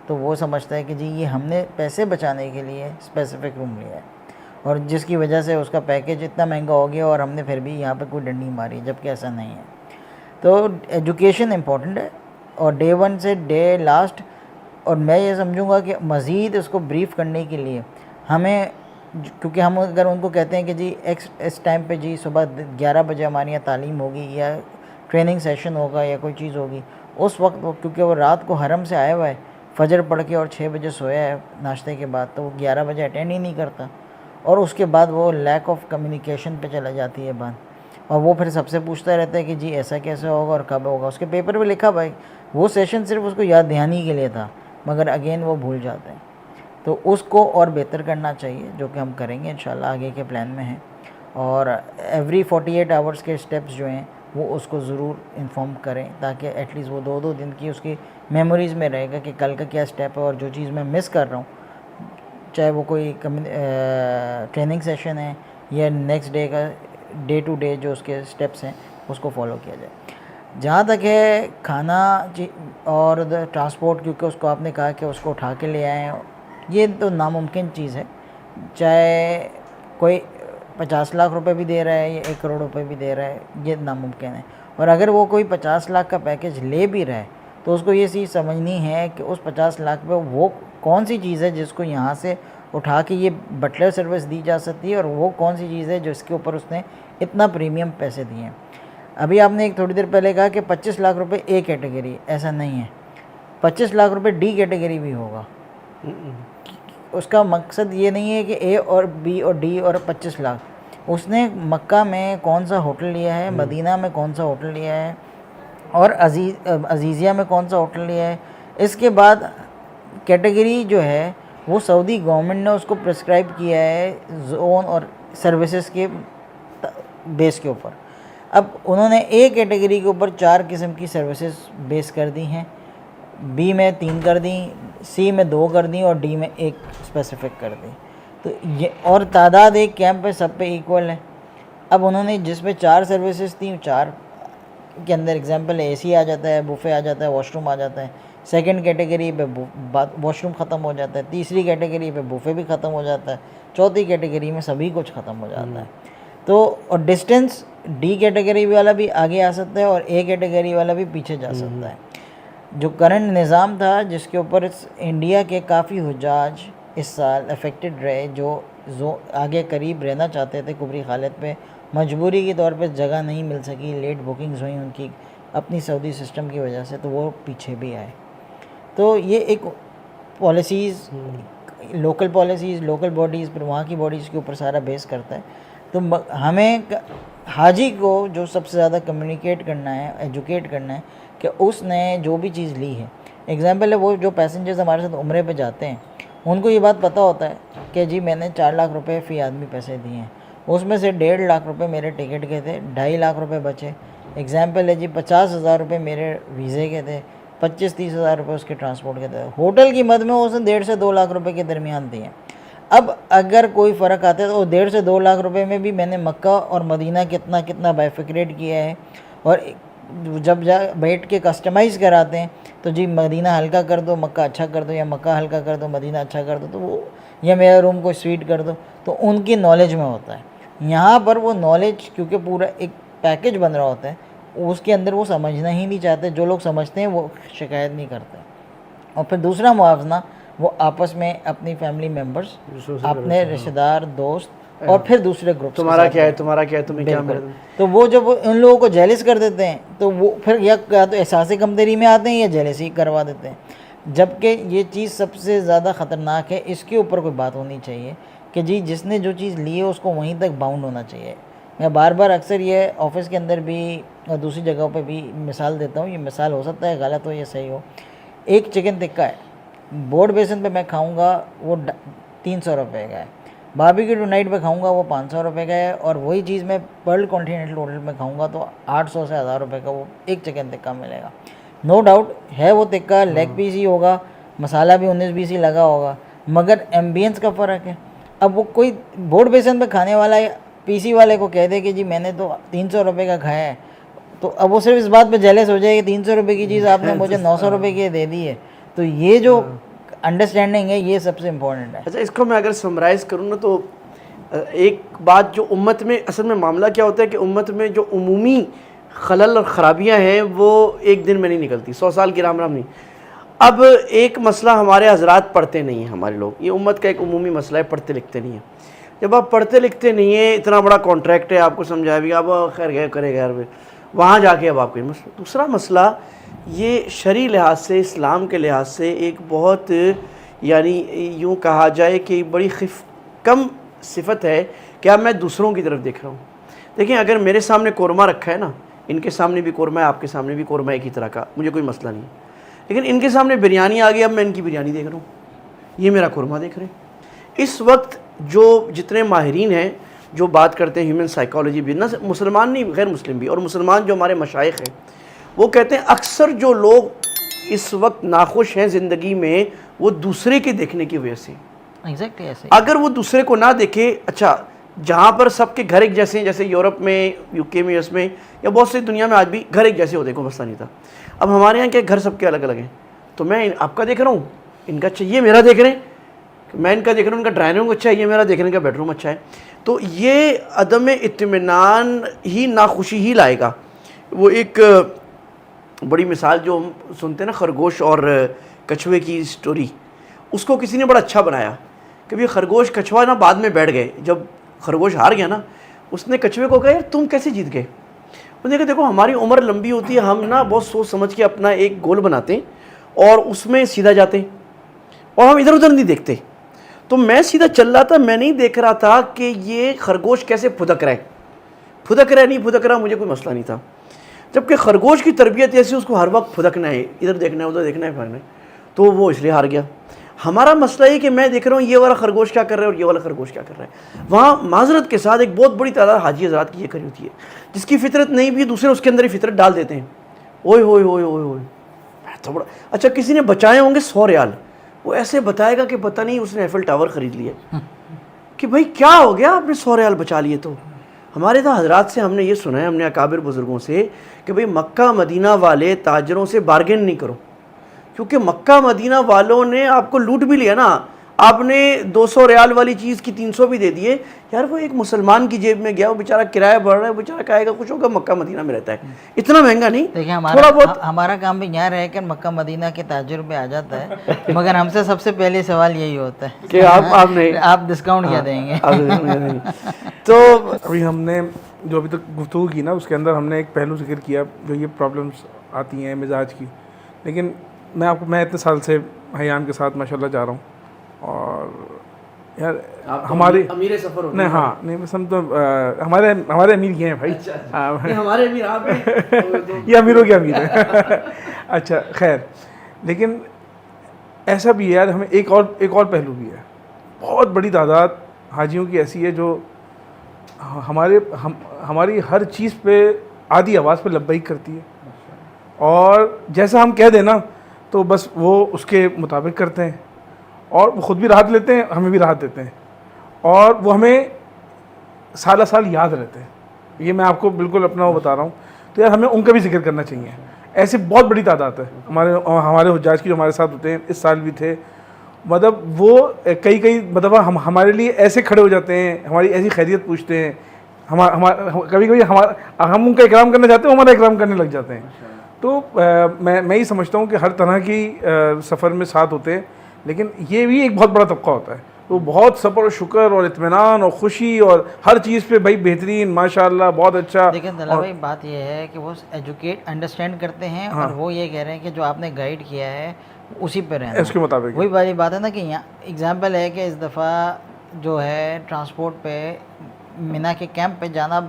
تو وہ سمجھتا ہے کہ جی یہ ہم نے پیسے بچانے کے لیے اسپیسیفک روم لیا ہے، اور جس کی وجہ سے اس کا پیکیج اتنا مہنگا ہو گیا اور ہم نے پھر بھی یہاں پہ کوئی ڈنڈی ماری، جبکہ ایسا نہیں ہے. تو ایجوکیشن امپورٹنٹ ہے، اور ڈے 1 سے ڈے لاسٹ، اور میں یہ سمجھوں گا کہ مزید اس کو بریف کرنے کے لیے ہمیں، کیونکہ ہم اگر ان کو کہتے ہیں کہ جی اس ٹائم پہ جی صبح 11 بجے ہمارے یہاں تعلیم ہوگی یا ٹریننگ سیشن ہوگا یا کوئی چیز ہوگی، اس وقت کیونکہ وہ رات کو حرم سے آیا ہوا ہے، فجر پڑھ کے اور 6 بجے سویا ہے ناشتے کے بعد، تو وہ 11 بجے اٹینڈ ہی نہیں کرتا، اور اس کے بعد وہ لیک آف کمیونیکیشن پہ چلا جاتی ہے بات، اور وہ پھر سب سے پوچھتا رہتا ہے کہ جی ایسا کیسے ہوگا اور کب ہوگا. اس کے پیپر پہ لکھا بھائی وہ سیشن صرف اس کو یاد دہانی کے لیے تھا، مگر اگین وہ بھول جاتے ہیں. تو اس کو اور بہتر کرنا چاہیے، جو کہ ہم کریں گے انشاءاللہ، آگے کے پلان میں ہیں. اور ایوری 48 آورس کے اسٹیپس جو ہیں وہ اس کو ضرور انفارم کریں، تاکہ ایٹ لیسٹ وہ 2 دن کی اس کی میموریز میں رہے گا کہ کل کا کیا اسٹیپ ہے، اور جو چیز میں مس کر رہا ہوں، چاہے وہ کوئی ٹریننگ سیشن ہے یا نیکسٹ ڈے کا ڈے ٹو ڈے جو اس کے اسٹیپس ہیں اس کو فالو کیا جائے. جہاں تک ہے کھانا اور ٹرانسپورٹ، کیونکہ اس کو آپ نے کہا کہ اس کو اٹھا کے لے آئیں، یہ تو ناممکن چیز ہے. چاہے کوئی 50 لاکھ روپے بھی دے رہا ہے یا 1 کروڑ روپے بھی دے رہا ہے، یہ ناممکن ہے. اور اگر وہ کوئی 50 لاکھ کا پیکیج لے بھی رہا ہے تو اس کو یہ چیز سمجھنی ہے کہ اس 50 لاکھ پہ وہ کون سی چیز ہے جس کو یہاں سے اٹھا کے یہ بٹلر سروس دی جا سکتی ہے، اور وہ کون سی چیز ہے جو اس کے اوپر اس نے اتنا پریمیم پیسے دیے ہیں. ابھی آپ نے ایک تھوڑی دیر پہلے کہا کہ 25 لاکھ روپے اے کیٹیگری، ایسا نہیں ہے. 25 لاکھ روپے ڈی کیٹیگری بھی ہوگا. اس کا مقصد یہ نہیں ہے کہ اے اور بی اور ڈی اور 25 لاکھ. اس نے مکہ میں کون سا ہوٹل لیا ہے، مدینہ میں کون سا ہوٹل لیا ہے، اور عزیزیہ میں کون سا ہوٹل لیا ہے. اس کے بعد کیٹیگری جو ہے وہ سعودی گورنمنٹ نے اس کو پرسکرائب کیا ہے زون اور سروسز کے بیس کے اوپر. اب انہوں نے اے کیٹیگری کے اوپر 4 قسم کی سروسز بیس کر دی ہیں، بی میں 3 کر دیں، سی میں 2 کر دیں، اور ڈی میں 1 اسپیسیفک کر دی. تو یہ اور تعداد ایک کیمپ پہ سب پہ ایکول ہے. اب انہوں نے جس پہ 4 سروسز تھیں، 4 کے اندر ایگزامپل اے سی آ جاتا ہے، بوفے آ جاتا ہے، واش روم آ جاتا ہے. سیکنڈ کیٹیگری پہ واش روم ختم ہو جاتا ہے، تیسری کیٹیگری پہ بوفے بھی ختم ہو جاتا ہے، چوتھی کیٹیگری میں سبھی کچھ ختم ہو جاتا ہے. تو اور ڈسٹینس ڈی کیٹیگری والا بھی آگے آ سکتا ہے اور اے کیٹیگری والا بھی پیچھے جا سکتا ہے. جو کرنٹ نظام تھا جس کے اوپر انڈیا کے کافی حجاج اس سال افیکٹڈ رہے جو آگے قریب رہنا چاہتے تھے کبری خالد پہ، مجبوری کے طور پہ جگہ نہیں مل سکی، لیٹ بکنگز ہوئیں ان کی اپنی سعودی سسٹم کی وجہ سے، تو وہ پیچھے بھی آئے. تو یہ ایک policies, local policies, local bodies, پھر وہاں کی باڈیز کے اوپر سارا بیس کرتا ہے. تو ہمیں حاجی کو جو سب سے زیادہ کمیونیکیٹ کرنا ہے، ایجوکیٹ کرنا ہے کہ اس نے جو بھی چیز لی ہے. ایگزامپل ہے وہ جو پیسنجرز ہمارے ساتھ عمرے پہ جاتے ہیں، ان کو یہ بات پتہ ہوتا ہے کہ جی میں نے 4 لاکھ روپے فی آدمی پیسے دیے ہیں، اس میں سے 1.5 لاکھ روپے میرے ٹکٹ کے تھے، 2.5 لاکھ روپے بچے. ایگزامپل ہے جی 50,000 روپے میرے ویزے کے تھے، 25-30 ہزار روپے اس کے ٹرانسپورٹ کے تھے. ہوٹل کی مد میں اس نے 1.5 سے 2 لاکھ روپے کے درمیان دیے. اب اگر کوئی فرق آتا ہے تو 1.5 سے 2 لاکھ روپے میں بھی میں نے مکہ اور مدینہ کتنا بائفیکریٹ کیا ہے. اور جب بیٹھ کے کسٹمائز کراتے ہیں تو جی مدینہ ہلکا کر دو، مکہ اچھا کر دو، یا مکہ ہلکا کر دو، مدینہ اچھا کر دو، تو وہ یا میرا روم کو سویٹ کر دو. تو ان کی نالج میں ہوتا ہے. یہاں پر وہ نالج کیونکہ پورا ایک پیکج بن رہا ہوتا ہے، اس کے اندر وہ سمجھنا ہی نہیں چاہتے. جو لوگ سمجھتے ہیں وہ شکایت نہیں کرتے. اور پھر دوسرا موازنہ وہ آپس میں اپنی فیملی ممبرز، اپنے رشتہ دار، دوست، اور پھر دوسرے گروپ، تمہارا کیا ہے، تمہارا کیا ہے، تمہیں کیا ملا. تو وہ جب ان لوگوں کو جیلس کر دیتے ہیں تو وہ پھر یا تو احساس کمتری میں آتے ہیں یا جیلسی کروا دیتے ہیں. جبکہ یہ چیز سب سے زیادہ خطرناک ہے. اس کے اوپر کوئی بات ہونی چاہیے کہ جی جس نے جو چیز لی ہے اس کو وہیں تک باؤنڈ ہونا چاہیے. میں بار بار اکثر یہ آفس کے اندر بھی اور دوسری جگہوں پہ بھی مثال دیتا ہوں. یہ مثال ہو سکتا ہے غلط ہو یا صحیح ہو. ایک چکن ٹکا ہے، بورڈ بیسن پہ میں کھاؤں گا وہ 300 روپے کا ہے، باربیکیو ٹو نائٹ پہ کھاؤں گا وہ 500 روپے کا ہے، اور وہی چیز میں پرل کانٹیننٹل ہوٹل میں کھاؤں گا تو 800 سے 1000 روپے کا وہ ایک چکن ٹکا ملے گا. نو ڈاؤٹ ہے وہ ٹکا لیگ پیس ہی ہوگا، مسالہ بھی 19-20 ہی لگا ہوگا، مگر ایمبینس کا فرق ہے. اب وہ کوئی بورڈ بیسن پہ کھانے والا پی سی والے کو کہہ دے کہ جی میں نے تو 300 روپے کا کھایا ہے، تو اب وہ صرف اس بات پہ جیلس ہو جائے کہ 300 روپے کی چیز آپ نے مجھے 900 روپے کی دے دی ہے. تو یہ جو انڈرسٹینڈنگ ہے یہ سب سے امپورٹنٹ ہے. اچھا، اس کو میں اگر سمرائز کروں نا تو ایک بات جو امت میں اصل میں معاملہ کیا ہوتا ہے کہ امت میں جو عمومی خلل اور خرابیاں ہیں وہ ایک دن میں نہیں نکلتی، 100 سال کی رام رام نہیں. اب ایک مسئلہ ہمارے حضرات پڑھتے نہیں ہیں، ہمارے لوگ، یہ امت کا ایک عمومی مسئلہ ہے، پڑھتے لکھتے نہیں ہیں. جب آپ پڑھتے لکھتے نہیں ہیں، اتنا بڑا کانٹریکٹ ہے، آپ کو سمجھایا بھی، اب خیر گئے کرے گا وہاں جا کے اب آپ کو مسئلہ. دوسرا مسئلہ یہ شرعی لحاظ سے، اسلام کے لحاظ سے ایک بہت یعنی یوں کہا جائے کہ بڑی کم صفت ہے کہ اب میں دوسروں کی طرف دیکھ رہا ہوں. دیکھیں اگر میرے سامنے قورمہ رکھا ہے نا، ان کے سامنے بھی قورمہ ہے، آپ کے سامنے بھی قورمہ ایک ہی طرح کا، مجھے کوئی مسئلہ نہیں. لیکن ان کے سامنے بریانی آ گئی، اب میں ان کی بریانی دیکھ رہا ہوں، یہ میرا قورمہ دیکھ رہے ہیں. اس وقت جو جتنے ماہرین ہیں جو بات کرتے ہیں ہیومن سائیکالوجی بھی، نہ مسلمان نہیں غیر مسلم بھی، اور مسلمان جو ہمارے مشائخ ہیں وہ کہتے ہیں اکثر جو لوگ اس وقت ناخوش ہیں زندگی میں وہ دوسرے کے دیکھنے کی وجہ سے. ایگزیکٹلی ایسے اگر وہ دوسرے کو نہ دیکھے، اچھا جہاں پر سب کے گھر ایک جیسے ہیں، جیسے یورپ میں، یو کے میں، اس میں یا بہت سی دنیا میں آج بھی گھر ایک جیسے ہوتے، کوئی مسئلہ نہیں تھا. اب ہمارے یہاں کے گھر سب کے الگ الگ ہیں، تو میں آپ کا دیکھ رہا ہوں، ان کا اچھا، یہ میرا دیکھ رہے ہیں، میں ان کا دیکھ رہا ہوں، ان کا ڈرائنگ روم اچھا ہے، یہ میرا دیکھنے کا بیڈ روم اچھا ہے. تو یہ عدم اطمینان ہی ناخوشی ہی لائے گا. وہ ایک بڑی مثال جو ہم سنتے ہیں نا، خرگوش اور کچھوے کی سٹوری، اس کو کسی نے بڑا اچھا بنایا کہ بھی خرگوش کچھوا نا بعد میں بیٹھ گئے. جب خرگوش ہار گیا نا، اس نے کچھوے کو کہا یار تم کیسے جیت گئے؟ انہوں نے کہا دیکھو ہماری عمر لمبی ہوتی ہے، ہم نا بہت سوچ سمجھ کے اپنا ایک گول بناتے ہیں اور اس میں سیدھا جاتے ہیں اور ہم ادھر ادھر نہیں دیکھتے. تو میں سیدھا چل رہا تھا، میں نہیں دیکھ رہا تھا کہ یہ خرگوش کیسے پھدک رہا ہے نہیں پھدک رہا، مجھے کوئی مسئلہ نہیں تھا. جبکہ خرگوش کی تربیت ایسی، اس کو ہر وقت پھدکنا ہے، ادھر دیکھنا ہے، ادھر دیکھنا ہے، پھرنا ہے، تو وہ اس لیے ہار گیا. ہمارا مسئلہ یہ کہ میں دیکھ رہا ہوں یہ والا خرگوش کیا کر رہا ہے اور یہ والا خرگوش کیا کر رہا ہے. وہاں معذرت کے ساتھ ایک بہت بڑی تعداد حاجی حضرات کی یہ کری ہوتی ہے جس کی فطرت نہیں بھی، دوسرے اس کے اندر ہی فطرت ڈال دیتے ہیں. اوئے ہوئے ہوئے ہوئے ہوئے تو بڑا اچھا، کسی نے بچائے ہوں گے 100 ریال، وہ ایسے بتائے گا کہ پتہ نہیں اس نے ایفل ٹاور خرید لیا کہ بھائی کیا ہو گیا، آپ نے 100 ریال بچا لیے. تو ہمارے تو حضرات سے ہم نے یہ سنا ہے، ہم نے اکابر بزرگوں سے کہ بھئی مکہ مدینہ والے تاجروں سے بارگین نہیں کرو، کیونکہ مکہ مدینہ والوں نے آپ کو لوٹ بھی لیا نا. آپ نے 200 ریال والی چیز کی 300 بھی دے دیے. یار وہ ایک مسلمان کی جیب میں گیا, وہ بیچارہ کرایہ بڑھ رہا ہے, بیچارہ کہے گا کچھ ہوگا, مکہ مدینہ میں رہتا ہے, اتنا مہنگا نہیں. دیکھیں تھوڑا بہت ہمارا کام بھی یہاں رہ کر مکہ مدینہ کے تاجر پہ آ جاتا ہے, مگر ہم سے سب سے پہلے سوال یہی ہوتا ہے کہ آپ نے آپ ڈسکاؤنٹ کیا دیں گے. تو ابھی ہم نے جو ابھی تک گفتگو کی نا, اس کے اندر ہم نے ایک پہلو ذکر کیا جو یہ پرابلمس آتی ہیں مزاج کی. لیکن میں اتنے سال سے حیان کے ساتھ ماشاء اللہ جا رہا ہوں, اور یار ہمارے امیر سفر ہوتے نہیں, ہاں نہیں بس ہم تو ہمارے امیر یہ ہیں بھائی, ہمارے امیر آپ ہیں, یہ امیروں کے امیر ہیں. اچھا خیر, لیکن ایسا بھی ہے یار, ہمیں ایک اور پہلو بھی ہے. بہت بڑی تعداد حاجیوں کی ایسی ہے جو ہماری ہر چیز پہ آدھی آواز پہ لبیک کرتی ہے, اور جیسا ہم کہہ دیں نا تو بس وہ اس کے مطابق کرتے ہیں, اور وہ خود بھی راحت لیتے ہیں, ہمیں بھی راحت دیتے ہیں, اور وہ ہمیں سالہ سال یاد رہتے ہیں. یہ میں آپ کو بالکل اپنا وہ بتا رہا ہوں. تو یار ہمیں ان کا بھی ذکر کرنا چاہیے. ایسے بہت بڑی تعداد ہے ہمارے حجاج کی جو ہمارے ساتھ ہوتے ہیں, اس سال بھی تھے. مطلب وہ کئی مطلب ہمارے لیے ایسے کھڑے ہو جاتے ہیں, ہماری ایسی خیریت پوچھتے ہیں, کبھی ہم ان کا اکرام کرنا چاہتے ہیں, ہمارا اکرام کرنے لگ جاتے ہیں. تو میں یہ سمجھتا ہوں کہ ہر طرح کی سفر میں ساتھ ہوتے ہیں, لیکن یہ بھی ایک بہت بڑا طبقہ ہوتا ہے. تو بہت صبر اور شکر اور اطمینان اور خوشی اور ہر چیز پہ بھائی بہترین ماشاءاللہ بہت اچھا. لیکن طلبہ بھائی بات یہ ہے کہ وہ ایجوکیٹ انڈرسٹینڈ کرتے ہیں, اور وہ یہ کہہ رہے ہیں کہ جو آپ نے گائیڈ کیا ہے اسی پہ رہنا, اس کے مطابق. وہی والی بات ہے نا کہ یہاں ایگزامپل ہے کہ اس دفعہ جو ہے ٹرانسپورٹ پہ مینا کے کیمپ پہ جانا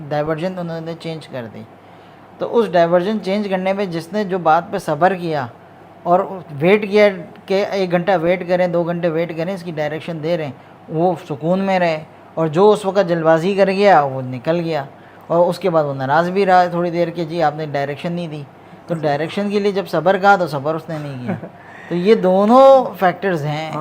ڈائیورجن انہوں نے چینج کر دی. تو اس ڈائیورجن چینج کرنے میں جس نے جو بات پہ صبر کیا اور ویٹ کیا کہ 1 گھنٹہ ویٹ کریں 2 گھنٹے ویٹ کریں, اس کی ڈائریکشن دے رہے ہیں, وہ سکون میں رہے. اور جو اس وقت جلد بازی کر گیا وہ نکل گیا, اور اس کے بعد وہ ناراض بھی رہا تھوڑی دیر کہ جی آپ نے ڈائریکشن نہیں دی. تو ڈائریکشن کے لیے جب صبر کہا تو صبر اس نے نہیں کیا. تو یہ دونوں فیکٹرز ہیں.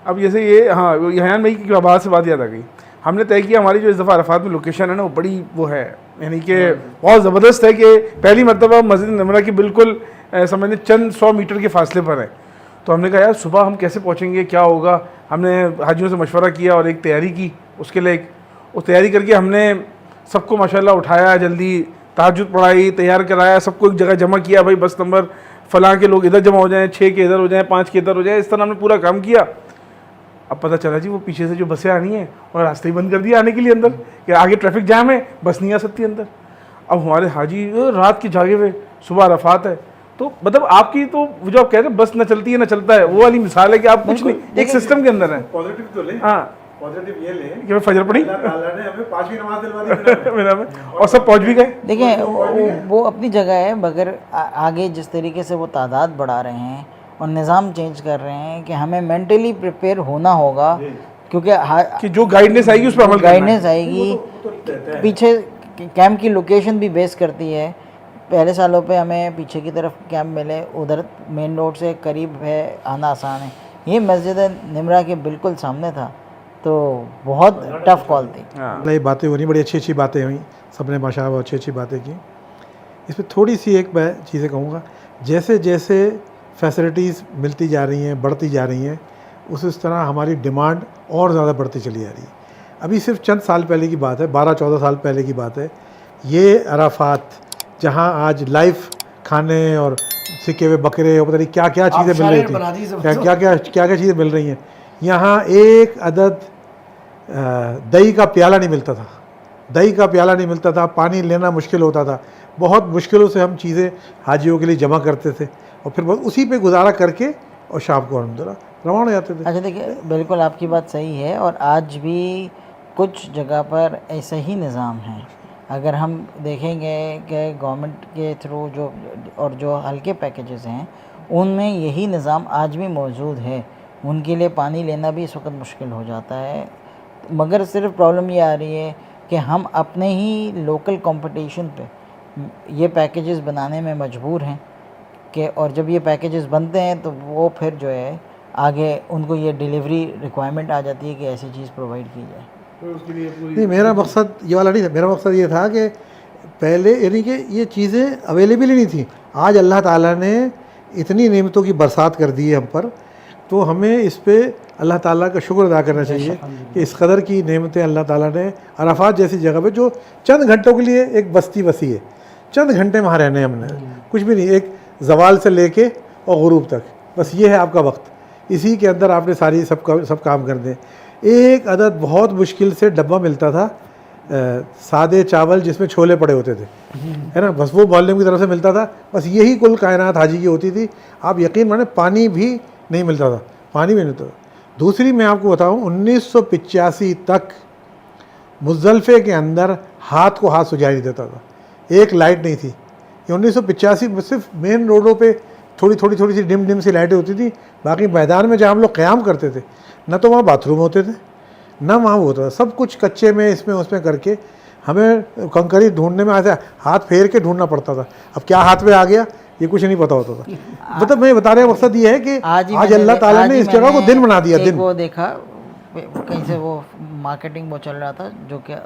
اب جیسے یہ حیان بھائی کی بات سے بات یاد آ گئی. ہم نے طے کیا ہماری جو اس دفعہ عرفات میں لوکیشن ہے نا, وہ بڑی وہ ہے, یعنی کہ بہت زبردست ہے, کہ پہلی مرتبہ مسجد نمرہ کی بالکل سمجھنے چند 100 میٹر کے فاصلے پر ہے. تو ہم نے کہا یار صبح ہم کیسے پہنچیں گے, کیا ہوگا. ہم نے حاجیوں سے مشورہ کیا اور ایک تیاری کی اس کے لیے. اس تیاری کر کے ہم نے سب کو ماشاءاللہ اٹھایا, جلدی تہجد پڑھائی, تیار کرایا, سب کو ایک جگہ جمع کیا, بھائی بس نمبر فلاں کے لوگ ادھر جمع ہو جائیں, 6 کے ادھر ہو جائیں, 5 کے ادھر ہو جائیں. اس طرح ہم نے پورا کام کیا. اب پتہ چلا جی وہ پیچھے سے جو بسیں آنی ہیں اور راستے ہی بند کر دیا آنے کے لیے اندر, کہ آگے ٹریفک جام ہے, بس نہیں آ سکتی اندر. اب ہمارے حاجی رات کے جاگے ہوئے, صبح عرفات ہے. تو مطلب آپ کی تو جو آپ کہہ رہے ہیں بس نہ چلتی ہے نہ چلتا ہے, وہ والی مثال ہے کہ آپ کچھ نہیں, ایک سسٹم کے اندر ہیں. پازیٹیو تو لیں, ہاں پازیٹیو یہ لیں کہ فجر پڑھی اللہ تعالیٰ نے ہمیں 5ویں نماز دلوا دی میرا میں, اور سب پہنچ بھی گئے. دیکھیں وہ اپنی جگہ ہے, مگر آگے جس طریقے سے وہ تعداد بڑھا رہے ہیں اور نظام چینج کر رہے ہیں کہ ہمیں مینٹلی پریپیئر ہونا ہوگا, کیونکہ کہ جو گائیڈنس آئے گی اس پہ عمل کرنا ہے. گائیڈنس آئے گی. پیچھے کیمپ کی لوکیشن بھی بیس کرتی ہے. پہلے سالوں پہ ہمیں پیچھے کی طرف کیمپ ملے, ادھر مین روڈ سے قریب ہے, آنا آسان ہے. یہ مسجد نمرہ کے بالکل سامنے تھا, تو بہت ٹف کال تھی. یہ باتیں ہو رہی, بڑی اچھی اچھی باتیں ہوئیں, سب نے ماشاء اللہ اچھی اچھی باتیں کی. اس پہ تھوڑی سی ایک میں چیزیں کہوں گا, جیسے جیسے فیسلٹیز ملتی جا رہی ہیں, بڑھتی جا رہی ہیں, اس طرح ہماری ڈیمانڈ اور زیادہ بڑھتی چلی جا رہی ہے. ابھی صرف چند سال پہلے کی بات ہے, 12-14 سال پہلے کی بات ہے, یہ عرفات جہاں آج لائف کھانے اور سکے ہوئے بکرے اور پتہ نہیں کیا کیا چیزیں مل رہی تھیں, کیا چیزیں مل رہی ہیں, یہاں ایک عدد دہی کا پیالہ نہیں ملتا تھا. دہی کا پیالہ نہیں ملتا تھا, پانی لینا مشکل ہوتا تھا. بہت مشکلوں سے ہم چیزیں حاجیوں کے لیے جمع کرتے تھے, اور پھر اسی پہ گزارا کر کے اور شام کو الحمدللہ روانہ ہو جاتے تھے. اچھا دیکھیے, بالکل آپ کی بات صحیح ہے, اور آج بھی کچھ جگہ پر ایسا ہی نظام ہے. اگر ہم دیکھیں گے کہ گورنمنٹ کے تھرو جو ہلکے پیکیجز ہیں, ان میں یہی نظام آج بھی موجود ہے. ان کے لیے پانی لینا بھی اس وقت مشکل ہو جاتا ہے. مگر صرف پرابلم یہ آ رہی ہے کہ ہم اپنے ہی لوکل کمپٹیشن پہ یہ پیکیجز بنانے میں مجبور ہیں, کہ اور جب یہ پیکیجز بنتے ہیں تو وہ پھر جو ہے آگے ان کو یہ ڈیلیوری ریکوائرمنٹ آ جاتی ہے کہ ایسی چیز پرووائڈ کی جائے. نہیں, میرا مقصد یہ والا نہیں تھا. میرا مقصد یہ تھا کہ پہلے یعنی کہ یہ چیزیں اویلیبل ہی نہیں تھیں. آج اللہ تعالیٰ نے اتنی نعمتوں کی برسات کر دی ہے ہم پر تو ہمیں اس پہ اللہ تعالیٰ کا شکر ادا کرنا چاہیے کہ اس قدر کی نعمتیں اللہ تعالیٰ نے عرفات جیسی جگہ پہ، جو چند گھنٹوں کے لیے ایک بستی بسی ہے، چند گھنٹے وہاں رہنے ہیں ہم نے، کچھ بھی نہیں، ایک زوال سے لے کے اور غروب تک، بس یہ ہے آپ کا وقت، اسی کے اندر آپ نے ساری سب کام کر دیں۔ ایک عدد بہت مشکل سے ڈبہ ملتا تھا سادے چاول جس میں چھولے پڑے ہوتے تھے، ہے نا، بس وہ معلم کی طرف سے ملتا تھا، بس یہی کل کائنات حاجی کی ہوتی تھی۔ آپ یقین مانیں پانی بھی نہیں ملتا تھا، پانی بھی نہیں ملتا تھا۔ دوسری میں آپ کو بتاؤں 1985 تک مزدلفے کے اندر ہاتھ کو ہاتھ سجائی نہیں دیتا تھا، ایک لائٹ نہیں تھی۔ یہ 1985 میں صرف مین روڈوں پہ تھوڑی سی ڈم سی لائٹیں ہوتی تھیں، باقی میدان میں جہاں ہم لوگ قیام کرتے تھے نہ تو وہاں باتھ روم ہوتے تھے نہ وہاں وہ ہوتا تھا، سب کچھ کچے میں اس میں کر کے ہمیں کنکری ڈھونڈنے میں ایسے ہاتھ پھیر کے ڈھونڈنا پڑتا تھا۔ اب کیا ہاتھ میں آ گیا یہ کچھ نہیں پتہ ہوتا تھا۔ مطلب میں بتانے کا مقصد یہ ہے کہ آج اللہ تعالیٰ نے اس جگہ کو دن بنا دیا۔ دن وہ دیکھا کہیں سے، وہ مارکیٹنگ وہ چل رہا تھا، جو کہ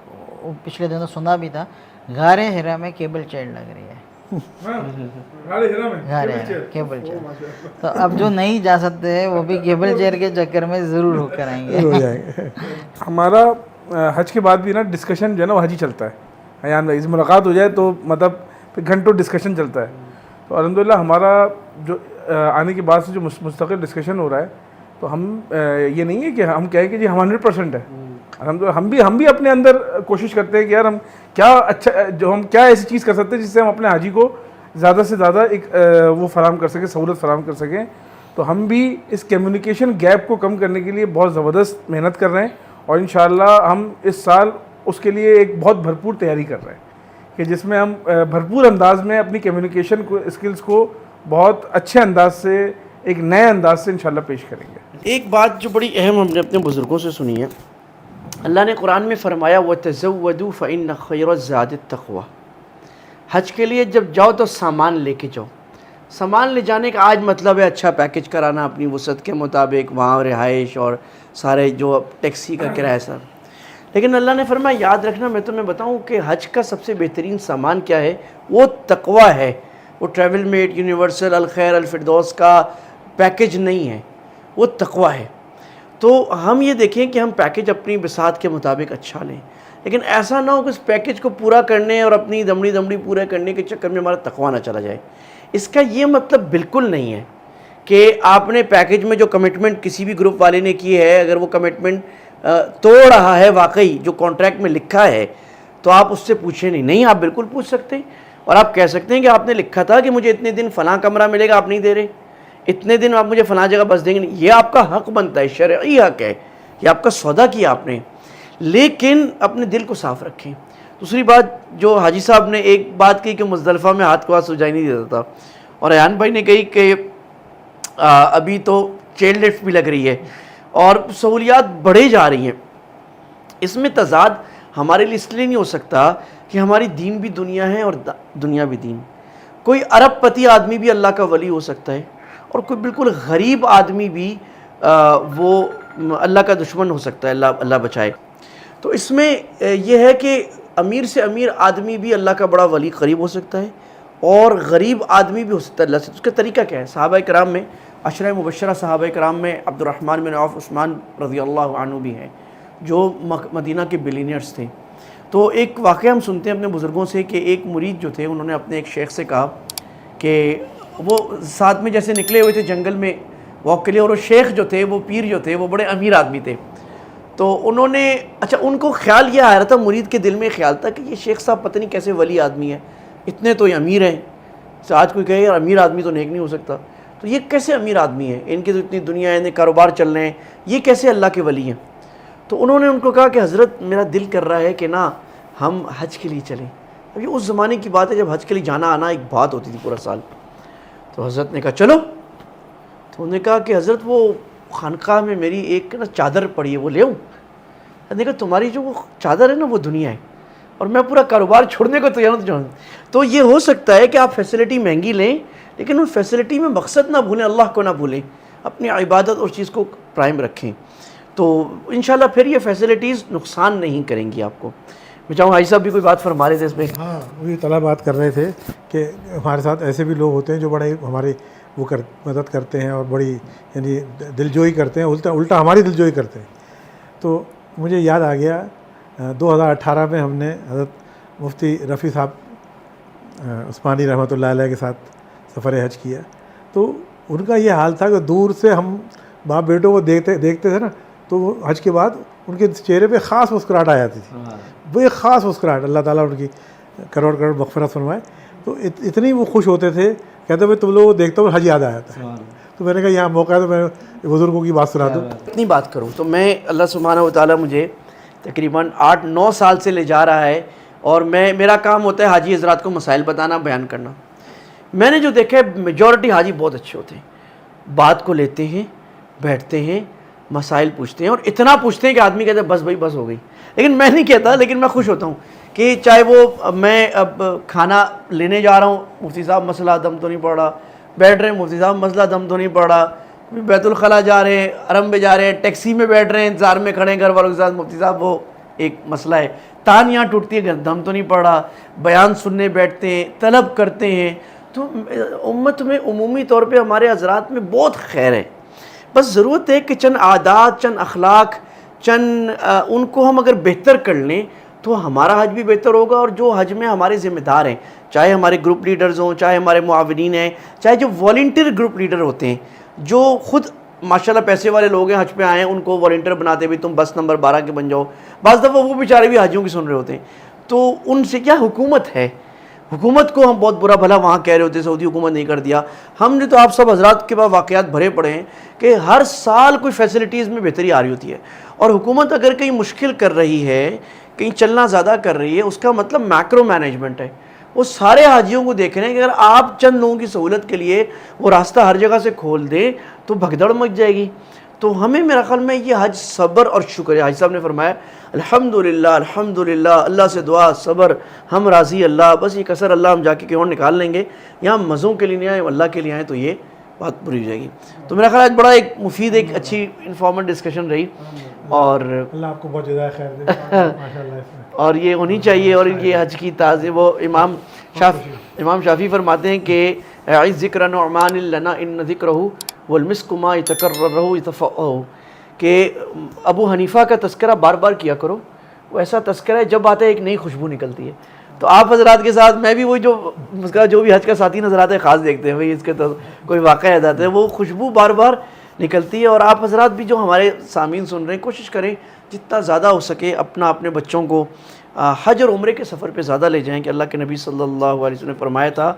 پچھلے دنوں سنا بھی تھا، غار ہرا میں کیبل چیئر لگ رہی ہے، غار ہرا کیبل چیئر۔ تو اب جو نہیں جا سکتے ہیں وہ بھی کیبل چیئر کے چکر میں ضرور ہو کر آئیں گے۔ ہمارا حج کے بعد بھی نا ڈسکشن جو ہے نا وہ حج ہی چلتا ہے، ایان بھائی سے ملاقات ہو جائے تو مطلب پھر گھنٹوں ڈسکشن چلتا ہے۔ تو الحمدللہ ہمارا جو آنے کے بعد سے جو مستقل ڈسکشن ہو رہا ہے، تو ہم یہ نہیں ہے کہ ہم کہیں کہ جی ہم 100% ہے، الحمدللہ ہم بھی اپنے اندر کوشش کرتے ہیں کہ یار ہم کیا اچھا، جو ہم کیا ایسی چیز کر سکتے ہیں جس سے ہم اپنے حاجی کو زیادہ سے زیادہ ایک وہ فراہم کر سکیں، سہولت فراہم کر سکیں۔ تو ہم بھی اس کمیونیکیشن گیپ کو کم کرنے کے لیے بہت زبردست محنت کر رہے ہیں، اور انشاءاللہ ہم اس سال اس کے لیے ایک بہت بھرپور تیاری کر رہے ہیں کہ جس میں ہم بھرپور انداز میں اپنی کمیونیکیشن کو اسکلز کو بہت اچھے انداز سے، ایک نئے انداز سے انشاءاللہ پیش کریں گے۔ ایک بات جو بڑی اہم ہم نے اپنے بزرگوں سے سنی ہے، اللہ نے قرآن میں فرمایا وَتَزَوَّدُوا فَإِنَّ خَيْرَ الزَّادِ التَّقْوَىٰ۔ حج کے لیے جب جاؤ تو سامان لے کے جاؤ۔ سامان لے جانے کا آج مطلب ہے اچھا پیکج کرانا اپنی وسعت کے مطابق، وہاں رہائش اور سارے جو ٹیکسی کا کرایہ سب، لیکن اللہ نے فرمایا یاد رکھنا میں تمہیں بتاؤں کہ حج کا سب سے بہترین سامان کیا ہے، وہ تقویٰ ہے۔ وہ ٹریول میٹ، یونیورسل، الخیر، الفردوس کا پیکج نہیں ہے، وہ تقویٰ ہے۔ تو ہم یہ دیکھیں کہ ہم پیکج اپنی بساط کے مطابق اچھا لیں، لیکن ایسا نہ ہو کہ اس پیکج کو پورا کرنے اور اپنی دمڑی پورا کرنے کے چکر میں ہمارا تقویٰ نہ چلا جائے۔ اس کا یہ مطلب بالکل نہیں ہے کہ آپ نے پیکج میں جو کمٹمنٹ کسی بھی گروپ والے نے کی ہے، اگر وہ کمٹمنٹ توڑ رہا ہے واقعی جو کانٹریکٹ میں لکھا ہے، تو آپ اس سے پوچھیں نہیں، آپ بالکل پوچھ سکتے ہیں، اور آپ کہہ سکتے ہیں کہ آپ نے لکھا تھا کہ مجھے اتنے دن فلاں کمرہ ملے گا، آپ نہیں دے رہے، اتنے دن آپ مجھے فلاں جگہ بس دیں گے نہیں، یہ آپ کا حق بنتا ہے، شرعی حق ہے، یہ آپ کا سودا کیا آپ نے، لیکن اپنے دل کو صاف رکھیں۔ دوسری بات جو حاجی صاحب نے ایک بات کہی کہ مزدلفہ میں ہاتھ کو ہاتھ سجائی نہیں دیتا تھا، اور ایان بھائی نے کہی کہ ابھی تو چیل لفٹ بھی لگ رہی ہے اور سہولیات بڑھے جا رہی ہیں۔ اس میں تضاد ہمارے لیے اس لیے نہیں ہو سکتا کہ ہماری دین بھی دنیا ہے اور دنیا بھی دین۔ کوئی ارب پتی آدمی بھی اللہ کا ولی ہو سکتا ہے، اور کوئی بالکل غریب آدمی بھی وہ اللہ کا دشمن ہو سکتا ہے، اللہ بچائے۔ تو اس میں یہ ہے کہ امیر سے امیر آدمی بھی اللہ کا بڑا ولی قریب ہو سکتا ہے، اور غریب آدمی بھی ہو سکتا ہے اللہ سے۔ اس کا طریقہ کیا ہے؟ صحابہ کرام میں، عشرہ مبشرہ صحابہ کرام میں عبد الرحمن بن عوف، عثمان رضی اللہ عنہ بھی ہیں، جو مدینہ کے بلینئرز تھے۔ تو ایک واقعہ ہم سنتے ہیں اپنے بزرگوں سے کہ ایک مرید جو تھے، انہوں نے اپنے ایک شیخ سے کہا کہ وہ ساتھ میں جیسے نکلے ہوئے تھے جنگل میں واک کے لیے، اور وہ شیخ جو تھے، وہ پیر جو تھے، وہ بڑے امیر آدمی تھے۔ تو انہوں نے ان کو خیال یہ آ رہا تھا، مرید کے دل میں خیال تھا کہ یہ شیخ صاحب پتہ نہیں کیسے ولی آدمی ہے، اتنے تو یہ امیر ہیں۔ آج کوئی کہے یار امیر آدمی تو نیک نہیں ہو سکتا، تو یہ کیسے امیر آدمی ہے، ان کی تو اتنی دنیا ہے، ان کے کاروبار چل رہے ہیں، یہ کیسے اللہ کے ولی ہیں؟ تو انہوں نے ان کو کہا کہ حضرت میرا دل کر رہا ہے کہ نا ہم حج کے لیے چلیں۔ اب یہ اس زمانے کی بات ہے جب حج کے لیے جانا آنا ایک بات ہوتی تھی پورا سال۔ تو حضرت نے کہا چلو۔ تو انہوں نے کہا کہ حضرت وہ خانقاہ میں میری ایک نا چادر پڑی ہے، وہ لے آؤں؟ حضرت نے کہا تمہاری جو وہ چادر ہے نا وہ دنیا ہے، اور میں پورا کاروبار چھوڑنے کو تیار ہوں۔ تو یہ ہو سکتا ہے کہ آپ فیسلٹی مہنگی لیں، لیکن ان فیسلٹی میں مقصد نہ بھولیں، اللہ کو نہ بھولیں، اپنی عبادت اور چیز کو پرائم رکھیں، تو انشاءاللہ پھر یہ فیسلٹیز نقصان نہیں کریں گی آپ کو۔ میں چاہوں حاجی صاحب بھی کوئی بات فرما رہے تھے اس میں. ہاں وہی طلب بات کر رہے تھے کہ ہمارے ساتھ ایسے بھی لوگ ہوتے ہیں جو بڑے ہماری مدد کرتے ہیں اور بڑی یعنی دلجوئی کرتے ہیں, الٹا ہماری دلجوئی کرتے ہیں. تو مجھے یاد آ گیا 2018 میں ہم نے حضرت مفتی رفیع صاحب عثمانی رحمۃ اللہ علیہ کے ساتھ سفر حج کیا. تو ان کا یہ حال تھا کہ دور سے ہم باپ بیٹوں کو دیکھتے تھے نا, تو وہ حج کے بعد ان کے چہرے پہ خاص مسکراہٹ آ جاتی تھی. وہ ایک خاص مسکراہٹ, اللہ تعالیٰ ان کی کروڑ مغفرت فرمائے. تو اتنی وہ خوش ہوتے تھے, کہتے بھائی تم لوگوں کو دیکھتا ہوں حج یاد آ جاتا ہے. تو میں نے کہا یہاں موقع ہے تو میں بزرگوں کی بات سنا دوں. اتنی بات کروں تو میں اللہ سبحانہ و تعالیٰ مجھے تقریباً 8-9 سال سے لے جا رہا ہے, اور میرا کام ہوتا ہے حاجی حضرات کو مسائل بتانا, بیان کرنا. میں نے جو دیکھا ہے میجورٹی حاجی بہت اچھے ہوتے ہیں, بات کو لیتے ہیں, بیٹھتے ہیں, مسائل پوچھتے ہیں, اور اتنا پوچھتے ہیں کہ آدمی کہتا ہے بس بھائی بس ہو گئی. لیکن میں نہیں کہتا, لیکن میں خوش ہوتا ہوں کہ چاہے وہ میں اب کھانا لینے جا رہا ہوں, مفتی صاحب مسئلہ دم تو نہیں پڑ رہا, بیٹھ رہے ہیں مفتی صاحب مسئلہ دم تو نہیں پڑ رہا, بیت الخلاء جا رہے ہیں, حرم پہ جا رہے ہیں, ٹیکسی میں بیٹھ رہے ہیں, انتظار میں کھڑے ہیں گھر والوں کے ساتھ, مفتی صاحب وہ ایک مسئلہ ہے, تان یہاں ٹوٹتی ہے, دم تو نہیں پڑ رہا, بیان سننے بیٹھتے ہیں, طلب کرتے ہیں. تو امت میں عمومی طور پہ ہمارے حضرات میں بہت خیر ہے. بس ضرورت ہے کہ چند عادات, چند اخلاق, چند ان کو ہم اگر بہتر کر لیں تو ہمارا حج بھی بہتر ہوگا. اور جو حج میں ہمارے ذمہ دار ہیں, چاہے ہمارے گروپ لیڈرز ہوں, چاہے ہمارے معاونین ہیں, چاہے جو والنٹیئر گروپ لیڈر ہوتے ہیں, جو خود ماشاءاللہ پیسے والے لوگ ہیں, حج پہ آئے ہیں, ان کو والنٹیئر بناتے بھی تم بس نمبر 12 کے بن جاؤ. بعض دفعہ وہ بیچارے بھی حاجیوں کی سن رہے ہوتے ہیں. تو ان سے کیا حکومت ہے, حکومت کو ہم بہت برا بھلا وہاں کہہ رہے ہوتے ہیں سعودی حکومت نہیں کر دیا. ہم نے تو آپ سب حضرات کے پاس واقعات بھرے پڑے ہیں کہ ہر سال کوئی فیسلٹیز میں بہتری آ رہی ہوتی ہے. اور حکومت اگر کہیں مشکل کر رہی ہے, کہیں چلنا زیادہ کر رہی ہے, اس کا مطلب میکرو مینجمنٹ ہے. وہ سارے حاجیوں کو دیکھ رہے ہیں کہ اگر آپ چند لوگوں کی سہولت کے لیے وہ راستہ ہر جگہ سے کھول دیں تو بھگدڑ مچ جائے گی. تو ہمیں میرا خیال میں یہ حج صبر اور شکر ہے. حاجی صاحب نے فرمایا الحمدللہ الحمدللہ, اللہ سے دعا, صبر, ہم راضی اللہ, بس یہ کثر اللہ ہم جا کے کہیں اور نکال لیں گے, یہاں مزوں کے لیے نہیں آئے, اللہ کے لیے آئے, تو یہ بات پوری ہو جائے گی. تو میرا خیال آج بڑا ایک مفید, ایک اچھی انفارمل ڈسکشن رہی, اور اللہ آپ کو بہت جزائے خیر دے ماشاءاللہ. اور یہ ہونی چاہیے. اور یہ حج کی تازہ وہ امام شافعی فرماتے ہیں کہ اعز ذکر نعمان لنا ان ذکرہ والمسک ما یتکررہ یتفعہ, کہ ابو حنیفہ کا تذکرہ بار بار کیا کرو, وہ ایسا تذکرہ ہے جب آتا ہے ایک نئی خوشبو نکلتی ہے. تو آپ حضرات کے ساتھ میں بھی وہی جو بھی حج کا ساتھی نظر آتا ہے خاص دیکھتے ہیں, بھائی اس کے تو کوئی واقعہ یاد آتا ہے, وہ خوشبو بار بار نکلتی ہے. اور آپ حضرات بھی جو ہمارے سامعین سن رہے ہیں, کوشش کریں جتنا زیادہ ہو سکے اپنے بچوں کو حج اور عمرے کے سفر پہ زیادہ لے جائیں. کہ اللہ کے نبی صلی اللہ علیہ وسلم نے فرمایا تھا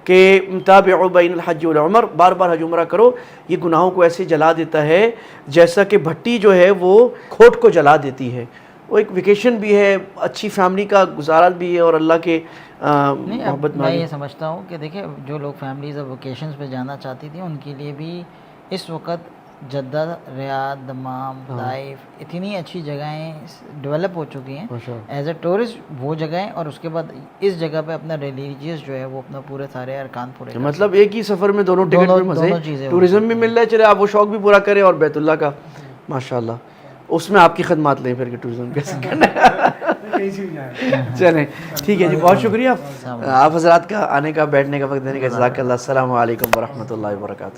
کہ تابعوا بین الحج والعمر, بار بار حج عمرہ کرو, یہ گناہوں کو ایسے جلا دیتا ہے جیسا کہ بھٹی جو ہے وہ کھوٹ کو جلا دیتی ہے. وہ ایک ویکیشن بھی ہے, اچھی فیملی کا گزارا بھی ہے, اور اللہ کے محبت میں یہ سمجھتا ہوں کہ دیکھیں جو لوگ فیملیز اور ویکیشنز پہ جانا چاہتی تھیں ان کے لیے بھی اس وقت جدہ, ریاض, دمام, طائف اتنی اچھی جگہیں ڈیولپ ہو چکی ہیں ایز اے ٹورسٹ وہ جگہیں, اور اس کے بعد اس جگہ پہ اپنا ریلیجیس جو ہے وہ اپنا پورے سارے ارکان پورے, مطلب ایک ہی سفر میں دونوں ٹکٹ میں مزے, ٹورزم بھی مل رہا ہے, چلے آپ وہ شوق بھی پورا کریں, اور بیت اللہ کا ماشاءاللہ اس میں آپ کی خدمات لیں پھر کہ ٹورزم کیسے کرنا ہے. چلیں ٹھیک ہے جی, بہت شکریہ آپ حضرات کا آنے کا, بیٹھنے کا وقت دینے کا. جزاک اللہ. السلام علیکم ورحمۃ اللہ وبرکاتہ.